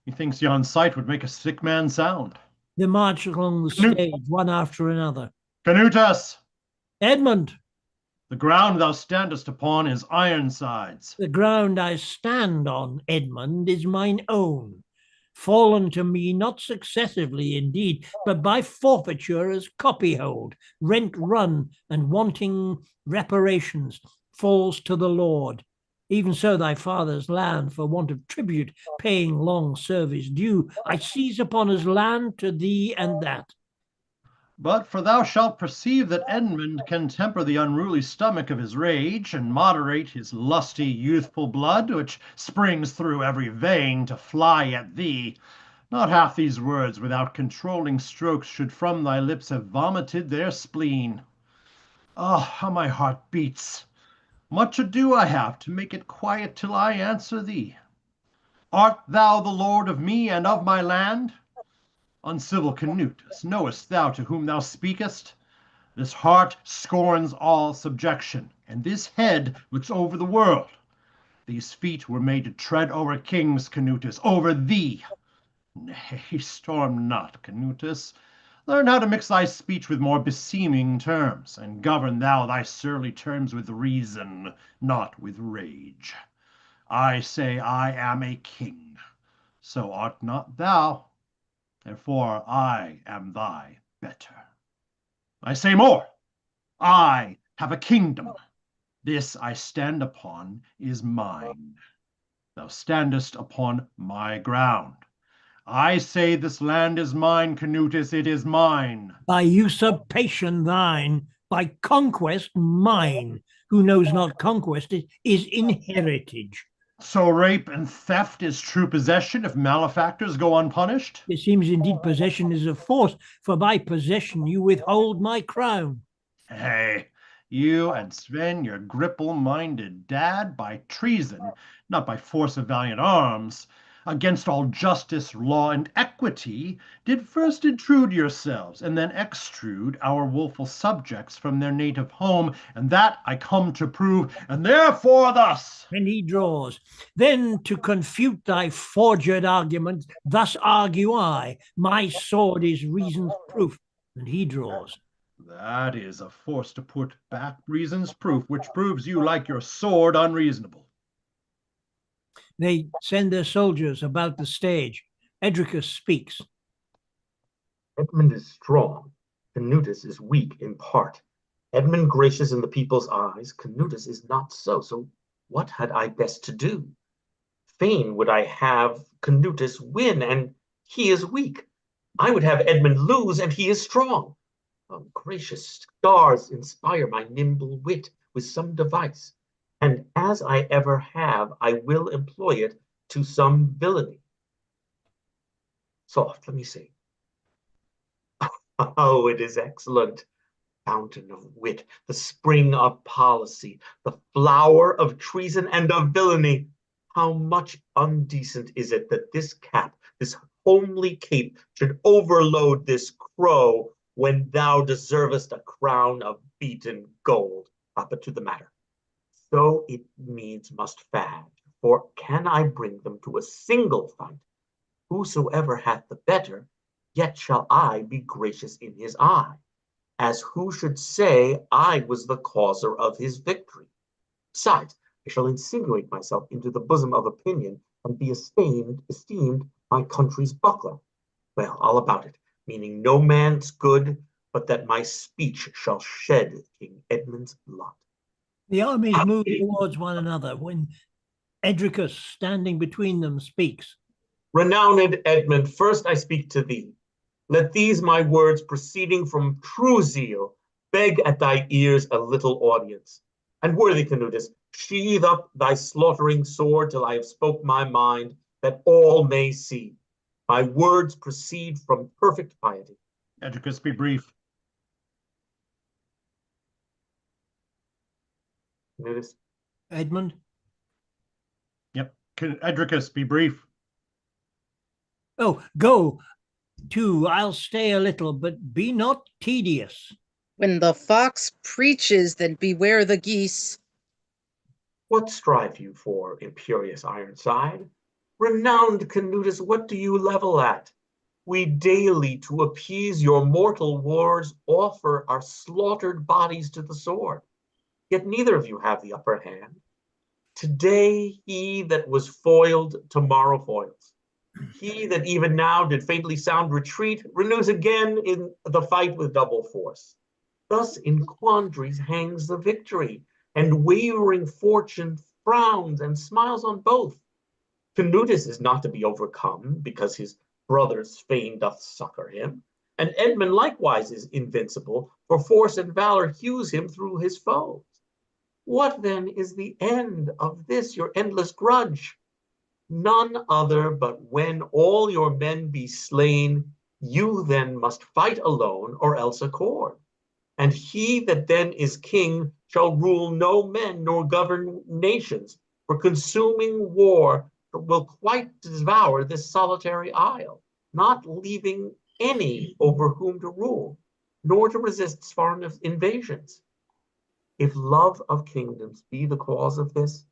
Methinks yon sight would make a sick man sound. They march along the stage, one after another. Canutus! Edmund! The ground thou standest upon is Ironsides. The ground I stand on, Edmund, is mine own, fallen to me not successively indeed, but by forfeiture as copyhold, rent run, and wanting reparations, falls to the Lord. Even so thy father's land, for want of tribute, paying long service due, I seize upon as land to thee and that. But for thou shalt perceive that Edmund can temper the unruly stomach of his rage, and moderate his lusty youthful blood, which springs through every vein to fly at thee. Not half these words without controlling strokes should from thy lips have vomited their spleen. Ah, how my heart beats! Much ado I have to make it quiet till I answer thee. Art thou the lord of me and of my land? Uncivil Canutus, knowest thou to whom thou speakest? This heart scorns all subjection, and this head looks over the world. These feet were made to tread over kings, Canutus, over thee. Nay, storm not, Canutus. Learn how to mix thy speech with more beseeming terms, and govern thou thy surly terms with reason, not with rage. I say I am a king, so art not thou, therefore I am thy better. I say more, I have a kingdom. This I stand upon is mine. Thou standest upon my ground. I say this land is mine, Canutus, it is mine. By usurpation thine, by conquest mine. Who knows not conquest is inheritage. So rape and theft is true possession if malefactors go unpunished? It seems indeed possession is of force, for by possession you withhold my crown. Hey, you and Sven, your gripple-minded dad, by treason, not by force of valiant arms, against all justice, law, and equity, did first intrude yourselves, and then extrude our wilful subjects from their native home, and that I come to prove, and therefore thus. And he draws. Then to confute thy forged argument, thus argue I, my sword is reason's proof, and he draws. That is a force to put back reason's proof, which proves you like your sword unreasonable. They send their soldiers about the stage. Edricus speaks. Edmund is strong, Canutus is weak in part. Edmund gracious in the people's eyes, Canutus is not so. So what had I best to do? Fain would I have Canutus win, and he is weak. I would have Edmund lose, and he is strong. Oh, gracious stars, inspire my nimble wit with some device, and as I ever have, I will employ it to some villainy. Soft, let me see. Oh, it is excellent. Fountain of wit, the spring of policy, the flower of treason and of villainy. How much undecent is it that this cap, this homely cape, should overload this crow when thou deservest a crown of beaten gold. But to the matter. So it needs must fad, for can I bring them to a single fight? Whosoever hath the better, yet shall I be gracious in his eye, as who should say I was the causer of his victory. Besides, I shall insinuate myself into the bosom of opinion, and be esteemed my country's buckler. Well, all about it, meaning no man's good, but that my speech shall shed King Edmund's blood. The armies move towards one another when Edricus, standing between them, speaks. Renowned Edmund, first I speak to thee. Let these my words, proceeding from true zeal, beg at thy ears a little audience. And worthy Canutus, sheathe up thy slaughtering sword till I have spoke my mind, that all may see. My words proceed from perfect piety. Edricus, be brief. Canutus. Edmund? Yep. Edricus, be brief. Oh, go too. I'll stay a little, but be not tedious. When the fox preaches, then beware the geese. What strive you for, imperious Ironside? Renowned Canutus, what do you level at? We daily, to appease your mortal wars, offer our slaughtered bodies to the sword. Yet neither of you have the upper hand. Today he that was foiled, tomorrow foils. He that even now did faintly sound retreat, renews again in the fight with double force. Thus in quandaries hangs the victory, and wavering fortune frowns and smiles on both. Canutus is not to be overcome, because his brother's fame doth succor him, and Edmund likewise is invincible, for force and valor hews him through his foes. What then is the end of this your endless grudge? None other but when all your men be slain, you then must fight alone or else accord. And he that then is king shall rule no men nor govern nations, for consuming war will quite devour this solitary isle, not leaving any over whom to rule, nor to resist foreign invasions. If love of kingdoms be the cause of this,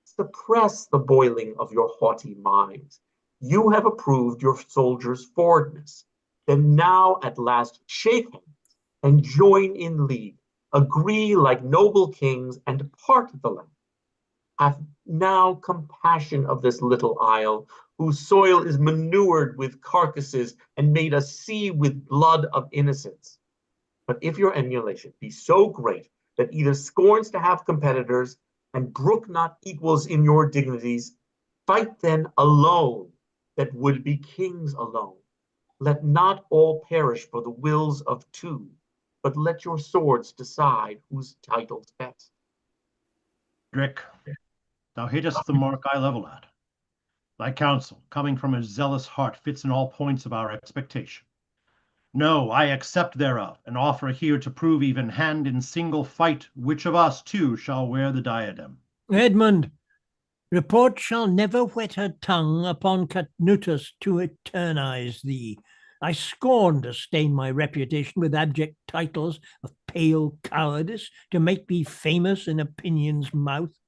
suppress the boiling of your haughty minds. You have approved your soldiers' forwardness. Then now at last shake hands and join in league, agree like noble kings, and part the land. Have now compassion of this little isle, whose soil is manured with carcasses and made a sea with blood of innocents. But if your emulation be so great that either scorns to have competitors and brook not equals in your dignities, fight then alone that would be kings alone. Let not all perish for the wills of two, but let your swords decide whose title's best. Drick, thou hittest the mark I level at. Thy counsel, coming from a zealous heart, fits in all points of our expectation. No, I accept thereof, and offer here to prove even hand in single fight which of us two shall wear the diadem. Edmund, report shall never whet her tongue upon Canutus to eternize thee. I scorn to stain my reputation with abject titles of pale cowardice to make thee famous in opinion's mouth.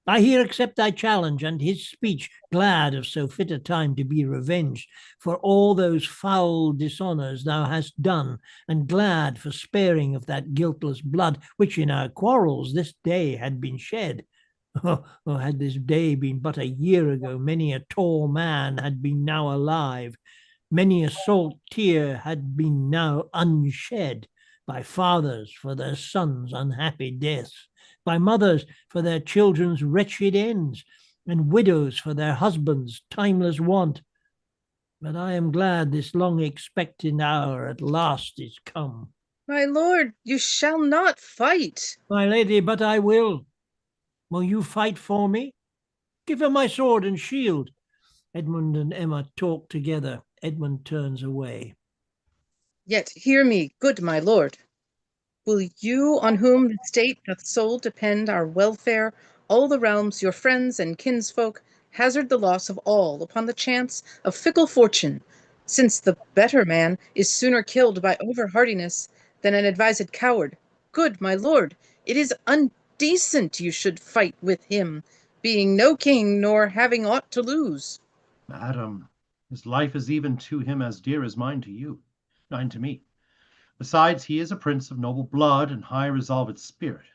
I here accept thy challenge and his speech, glad of so fit a time to be revenged for all those foul dishonours thou hast done, and glad for sparing of that guiltless blood which in our quarrels this day had been shed. Oh, had this day been but a year ago, many a tall man had been now alive, many a salt tear had been now unshed by fathers for their sons' unhappy deaths, by mothers for their children's wretched ends, and widows for their husbands' timeless want. But I am glad this long-expected hour at last is come. My lord, you shall not fight. My lady, but I will. Will you fight for me? Give her my sword and shield. Edmund and Emma talk together. Edmund turns away. Yet hear me, good my lord. Will you, on whom the state doth sole depend our welfare, all the realms, your friends and kinsfolk, hazard the loss of all upon the chance of fickle fortune, since the better man is sooner killed by over-hardiness than an advised coward? Good my lord, it is undecent you should fight with him, being no king nor having aught to lose. Madam, his life is even to him as dear as mine to you, mine to me. Besides, he is a prince of noble blood and high resolved spirit.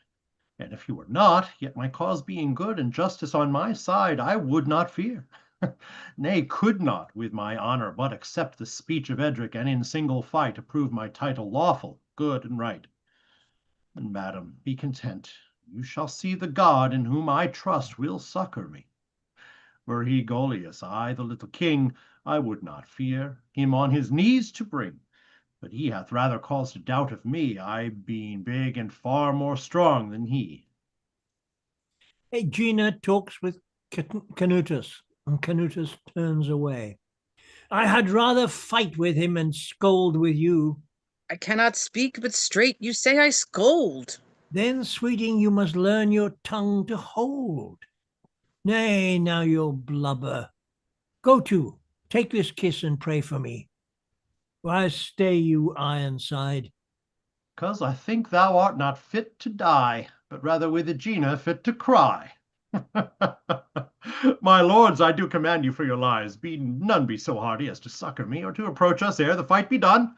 And if he were not, yet my cause being good and justice on my side, I would not fear. Nay, could not, with my honor, but accept the speech of Edric, and in single fight approve my title lawful, good, and right. And, madam, be content. You shall see the God in whom I trust will succor me. Were he Goliath, I, the little king, I would not fear him on his knees to bring. But he hath rather cause to doubt of me, I being big and far more strong than he. Aegina talks with Canutus, and Canutus turns away. I had rather fight with him and scold with you. I cannot speak but straight, you say I scold. Then, sweeting, you must learn your tongue to hold. Nay, now you'll blubber. Go to, take this kiss and pray for me. Why stay you, Ironside? 'Cause I think thou art not fit to die, but rather with Aegina fit to cry. My lords, I do command you for your lives, none be so hardy as to succor me, or to approach us ere the fight be done.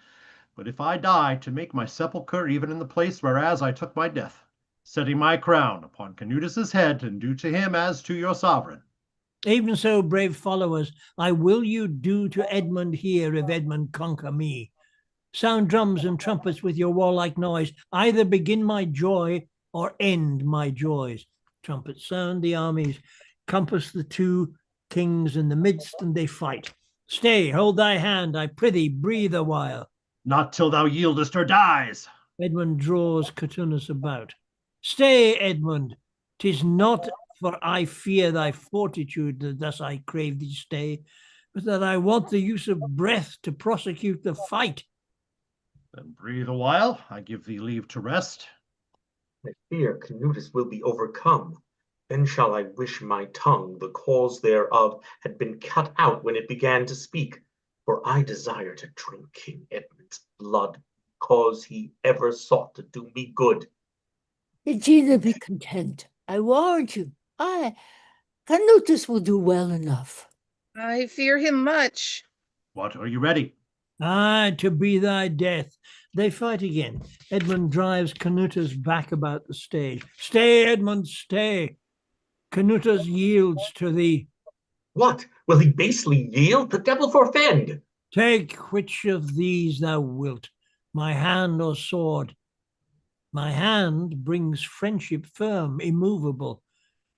But if I die, to make my sepulchre even in the place whereas I took my death, setting my crown upon Canutus's head, and do to him as to your sovereign. Even so, brave followers, I will you do to Edmund here if Edmund conquer me. Sound drums and trumpets with your warlike noise, either begin my joy or end my joys. Trumpets sound, the armies compass the two kings in the midst, and they fight. Stay, hold thy hand, I prithee, breathe a while. Not till thou yieldest or dies. Edmund draws Catunus about. Stay, Edmund, 'tis not for I fear thy fortitude that thus I crave thee stay, but that I want the use of breath to prosecute the fight. Then breathe a while, I give thee leave to rest. I fear Canutus will be overcome. Then shall I wish my tongue, the cause thereof, had been cut out when it began to speak. For I desire to drink King Edmund's blood, cause he ever sought to do me good. Aegina, be content. I warrant you, Canutus will do well enough. I fear him much. What, are you ready? Ah, to be thy death. They fight again. Edmund drives Canutus back about the stage. Stay, Edmund, stay. Canutus yields to thee. What? Will he basely yield? The devil forfend! Take which of these thou wilt, my hand or sword. My hand brings friendship firm, immovable.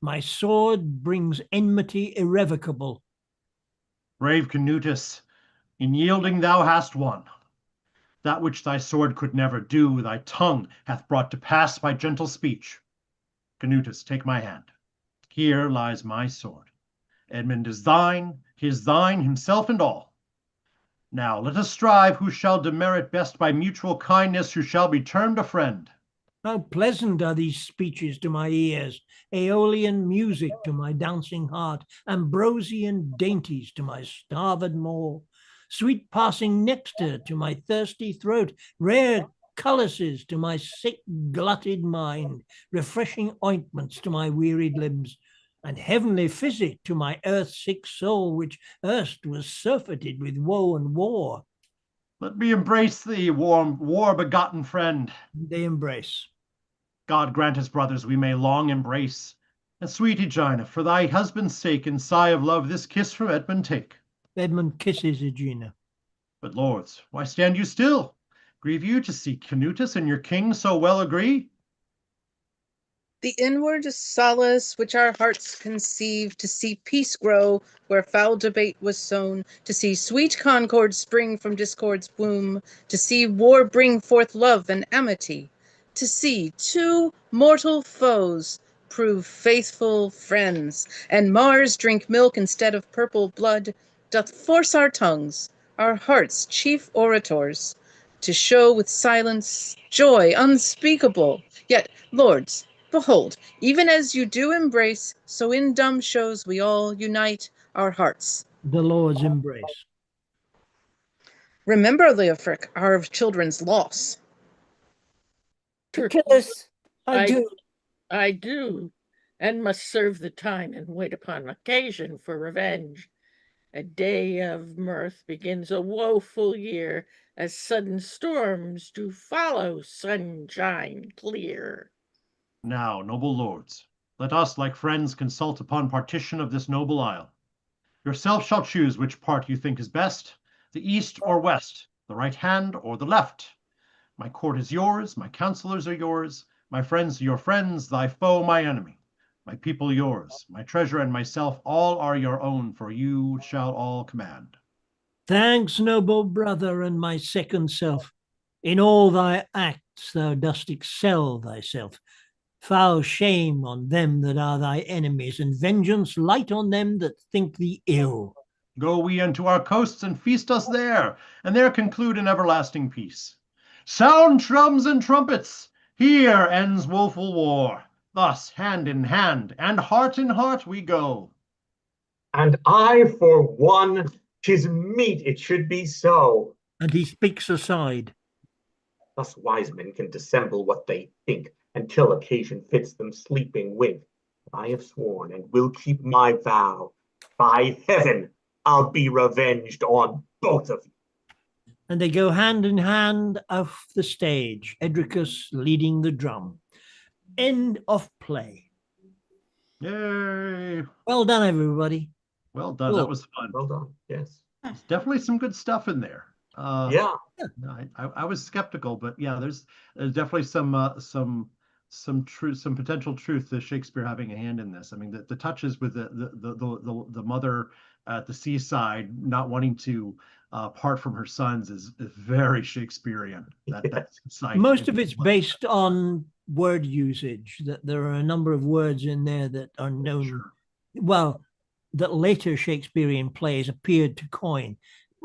My sword brings enmity irrevocable. Brave Canutus, in yielding thou hast won. That which thy sword could never do, thy tongue hath brought to pass by gentle speech. Canutus, take my hand. Here lies my sword. Edmund is thine, himself and all. Now let us strive who shall demerit best by mutual kindness, who shall be termed a friend. How pleasant are these speeches to my ears, Aeolian music to my dancing heart, Ambrosian dainties to my starved maw, sweet passing nectar to my thirsty throat, rare culisses to my sick glutted mind, refreshing ointments to my wearied limbs, and heavenly physic to my earth-sick soul, which erst was surfeited with woe and war. Let me embrace thee, warm, war-begotten friend. They embrace. God grant us, brothers, we may long embrace. And sweet Aegina, for thy husband's sake, in sigh of love, this kiss from Edmund take. Edmund kisses Aegina. But lords, why stand you still? Grieve you to see Canutus and your king so well agree? The inward solace which our hearts conceive, to see peace grow where foul debate was sown, to see sweet concord spring from discord's womb, to see war bring forth love and amity, to see two mortal foes prove faithful friends, and Mars drink milk instead of purple blood, doth force our tongues, our hearts' chief orators, to show with silence joy unspeakable. Yet, lords, behold, even as you do embrace, so in dumb shows we all unite our hearts. The Lord's embrace. Remember, Leofric, our children's loss. Achilles, I do. I do, and must serve the time and wait upon occasion for revenge. A day of mirth begins a woeful year, as sudden storms do follow sunshine clear. Now, noble lords, let us, like friends, consult upon partition of this noble isle. Yourself shall choose which part you think is best, the east or west, the right hand or the left. My court is yours, my counselors are yours, my friends your friends, thy foe my enemy. My people yours, my treasure and myself, all are your own, for you shall all command. Thanks, noble brother, and my second self. In all thy acts thou dost excel thyself. Foul shame on them that are thy enemies, and vengeance light on them that think thee ill. Go we unto our coasts and feast us there, and there conclude an everlasting peace. Sound drums and trumpets! Here ends woeful war. Thus, hand in hand, and heart in heart we go. And I, for one, 'tis meet it should be so. And he speaks aside. Thus wise men can dissemble what they think, until occasion fits them sleeping wink. I have sworn and will keep my vow. By heaven, I'll be revenged on both of you. And they go hand in hand off the stage, Edricus leading the drum. End of play. Yay! Well done, everybody. Well done. Cool. That was fun. Well done. Yes. There's definitely some good stuff in there. Yeah. I was skeptical, but yeah, there's definitely some truth, some potential truth to Shakespeare having a hand in this. I mean, the touches with the mother at the seaside not wanting to part from her sons is very Shakespearean. That's Most of it's based on word usage. That there are a number of words in there that are known. Sure. Well, that later Shakespearean plays appeared to coin.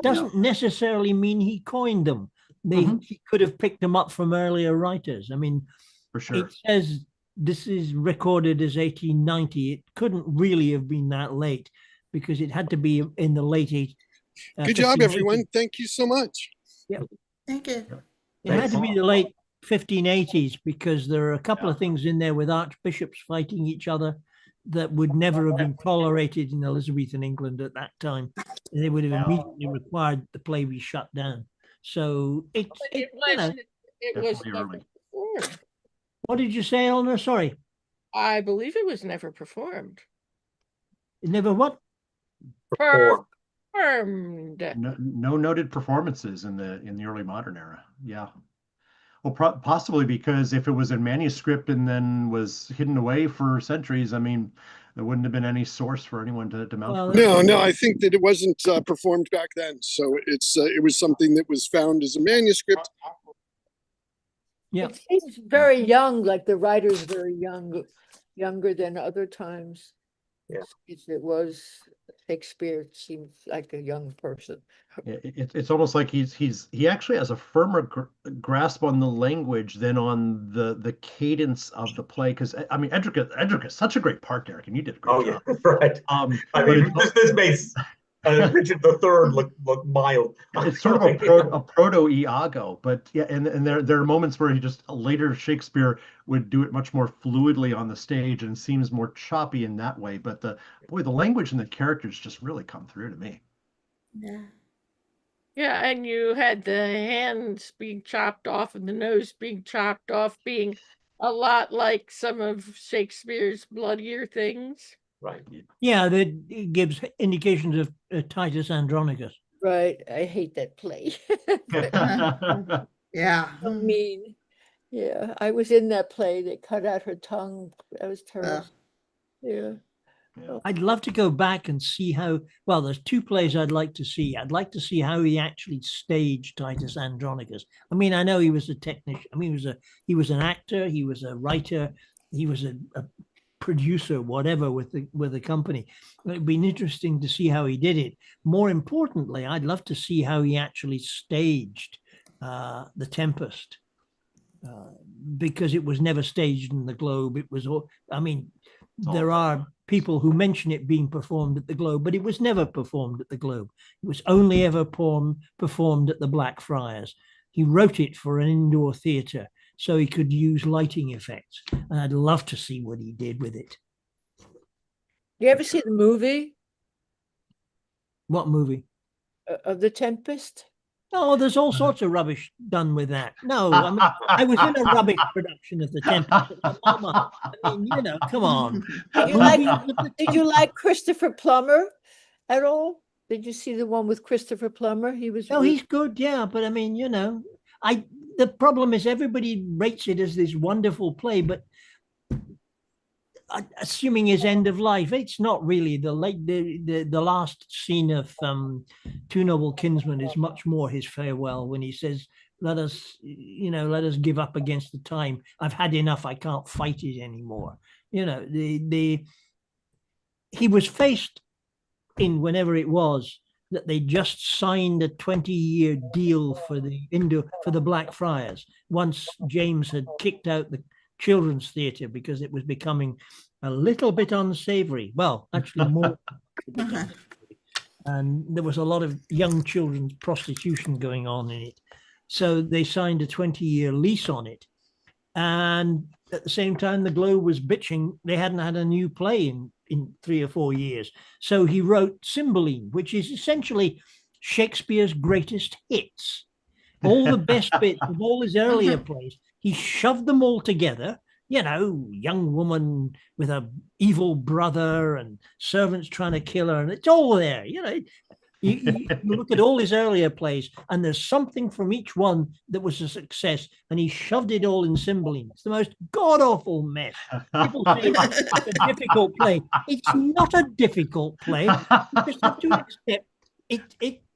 Doesn't necessarily mean he coined them. He could have picked them up from earlier writers. I mean, For sure. it says this is recorded as 1890. It couldn't really have been that late because it had to be in the late 80s. Good job, everyone. Thank you so much. Thank you. It had to be the late 1580s because there are a couple of things in there with archbishops fighting each other that would never have been tolerated in Elizabethan England at that time. They would have immediately required the play be shut down. So It you was, know, it was Definitely never early. performed. what did you say, Eleanor? Sorry, I believe it was never performed. it never what? Or Performed. No noted performances in the early modern era. Yeah. Well, possibly because if it was in manuscript and then was hidden away for centuries, I mean, there wouldn't have been any source for anyone to mount. Well, No, I think that it wasn't performed back then. So it was something that was found as a manuscript. Yeah. It seems very young, like the writer's very young, younger than other times. Yeah. If it was Shakespeare, it seems like a young person. It's almost like he actually has a firmer grasp on the language than on the cadence of the play. Because I mean, Edric is such a great part, Derek, and you did a great job. yeah, right. I mean, this makes Richard III look mild. It's sort of a proto Iago, but yeah, and there are moments where he just later Shakespeare would do it much more fluidly on the stage and seems more choppy in that way. But the language and the characters just really come through to me. Yeah. Yeah, and you had the hands being chopped off and the nose being chopped off, being a lot like some of Shakespeare's bloodier things. Right. Yeah, that gives indications of Titus Andronicus. Right. I hate that play. Yeah. So mean. Yeah. I was in that play. They cut out her tongue. That was terrible. Yeah. I'd love to go back and see how, well, there's two plays I'd like to see. I'd like to see how he actually staged Titus Andronicus. I mean, I know he was a technician. I mean, he was an actor, he was a writer, he was a producer, whatever, with the company. It'd be interesting to see how he did it. More importantly, I'd love to see how he actually staged The Tempest, because it was never staged in the Globe. It was all, I mean, there are people who mention it being performed at the Globe, but it was never performed at the Globe. It was only ever performed at the Blackfriars. He wrote it for an indoor theatre so he could use lighting effects. And I'd love to see what he did with it. You ever see the movie What movie? of The Tempest? Oh, there's all sorts of rubbish done with that. No, I mean, I was in a rubbish production of The Tempest. I mean, you know, come on. Did you like Christopher Plummer at all? Did you see the one with Christopher Plummer? He was. Oh, he's good, yeah. But I mean, you know, the problem is everybody rates it as this wonderful play, but assuming his end of life, it's not really. The last scene of Two Noble Kinsmen is much more his farewell, when he says, let us give up against the time. I've had enough. I can't fight it anymore. You know, he was faced in, whenever it was, that they just signed a 20-year deal for the Blackfriars once James had kicked out the children's theatre because it was becoming a little bit unsavory. Well, actually more. And there was a lot of young children's prostitution going on in it. So they signed a 20-year lease on it. And at the same time, the Globe was bitching they hadn't had a new play in 3 or 4 years. So he wrote Cymbeline, which is essentially Shakespeare's greatest hits. All the best bits of all his earlier plays, he shoved them all together. You know, young woman with a evil brother and servants trying to kill her, and it's all there. You know, you look at all his earlier plays, and there's something from each one that was a success, and he shoved it all in Cymbeline. It's the most god-awful mess. People say it's a difficult play. It's not a difficult play. You just have to accept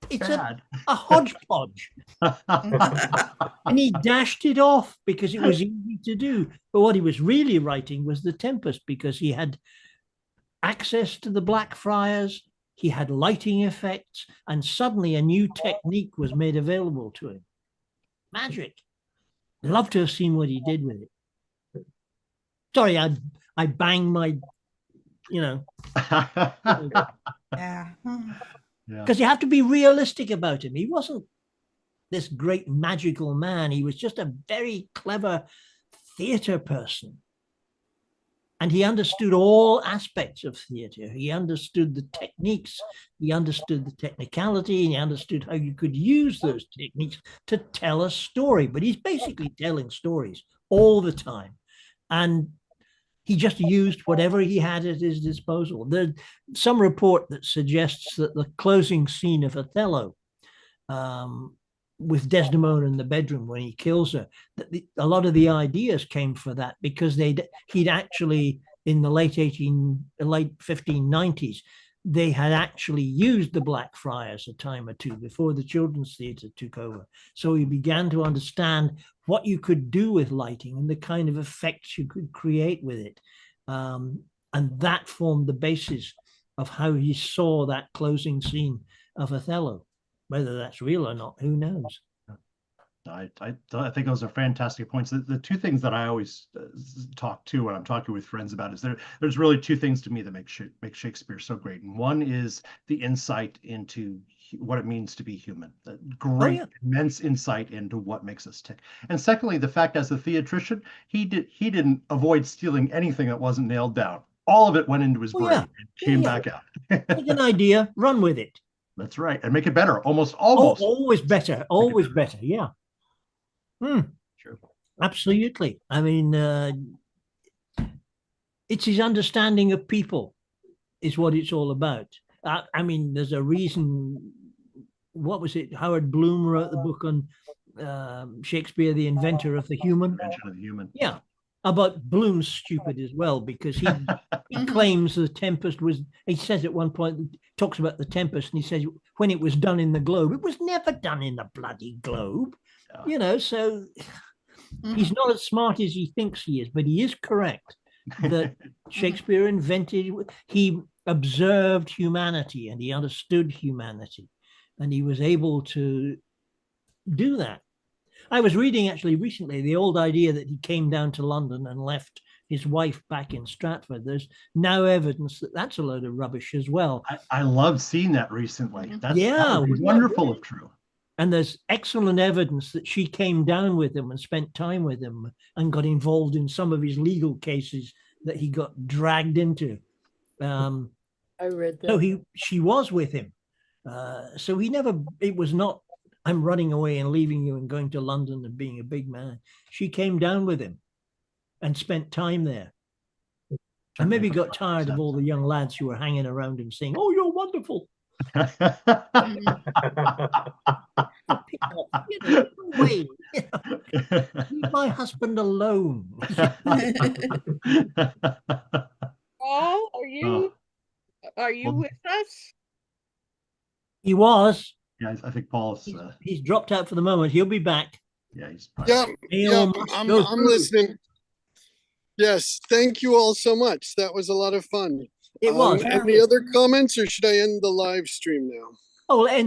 it's a hodgepodge. And he dashed it off because it was easy to do. But what he was really writing was The Tempest, because he had access to the Blackfriars, he had lighting effects, and suddenly a new technique was made available to him. Magic. Love to have seen what he did with it. Sorry, I banged my, you know. Yeah. Because you have to be realistic about him. He wasn't this great magical man. He was just a very clever theatre person. And he understood all aspects of theatre. He understood the techniques, he understood the technicality, and he understood how you could use those techniques to tell a story. But he's basically telling stories all the time. And he just used whatever he had at his disposal. There's some report that suggests that the closing scene of Othello, with Desdemona in the bedroom when he kills her, that a lot of the ideas came for that because he'd actually, in the late 1590s, they had actually used the Blackfriars a time or two before the Children's Theatre took over. So he began to understand what you could do with lighting and the kind of effects you could create with it. And that formed the basis of how he saw that closing scene of Othello. Whether that's real or not, who knows? I think those are fantastic points. The two things that I always talk to when I'm talking with friends about is there's really two things to me that make Shakespeare so great. And one is the insight into what it means to be human, great, immense insight into what makes us tick. And secondly, the fact as a theatrician, he didn't avoid stealing anything that wasn't nailed down. All of it went into his brain and came back out. Take an idea, run with it. That's right, and make it better. Always better. Always better. Yeah. True. Absolutely. I mean, it's his understanding of people is what it's all about. I mean, there's a reason. What was it? Howard Bloom wrote the book on Shakespeare, the inventor of the human. Invention of the human. Yeah. But Bloom's stupid as well, because he claims the Tempest was, he says at one point, talks about the Tempest, and he says when it was done in the globe, it was never done in the bloody globe. You know, so he's not as smart as he thinks he is, but he is correct that Shakespeare he observed humanity and he understood humanity, and he was able to do that. I was reading actually recently the old idea that he came down to London and left his wife back in Stratford. There's now evidence that that's a load of rubbish as well. I love seeing that recently. That would be wonderful if true. And there's excellent evidence that she came down with him and spent time with him and got involved in some of his legal cases that he got dragged into. I read that. So she was with him. So it was not, I'm running away and leaving you and going to London and being a big man. She came down with him and spent time there. And maybe got tired of all the young lads who were hanging around him saying, "Oh, you're wonderful." Wait, leave my husband alone. Paul, are you with us? He was. Yeah, I think Paul's. He's dropped out for the moment. He'll be back. Yeah, he's. I'm listening. Yes, thank you all so much. That was a lot of fun. It was. Any other comments, or should I end the live stream now? Oh, end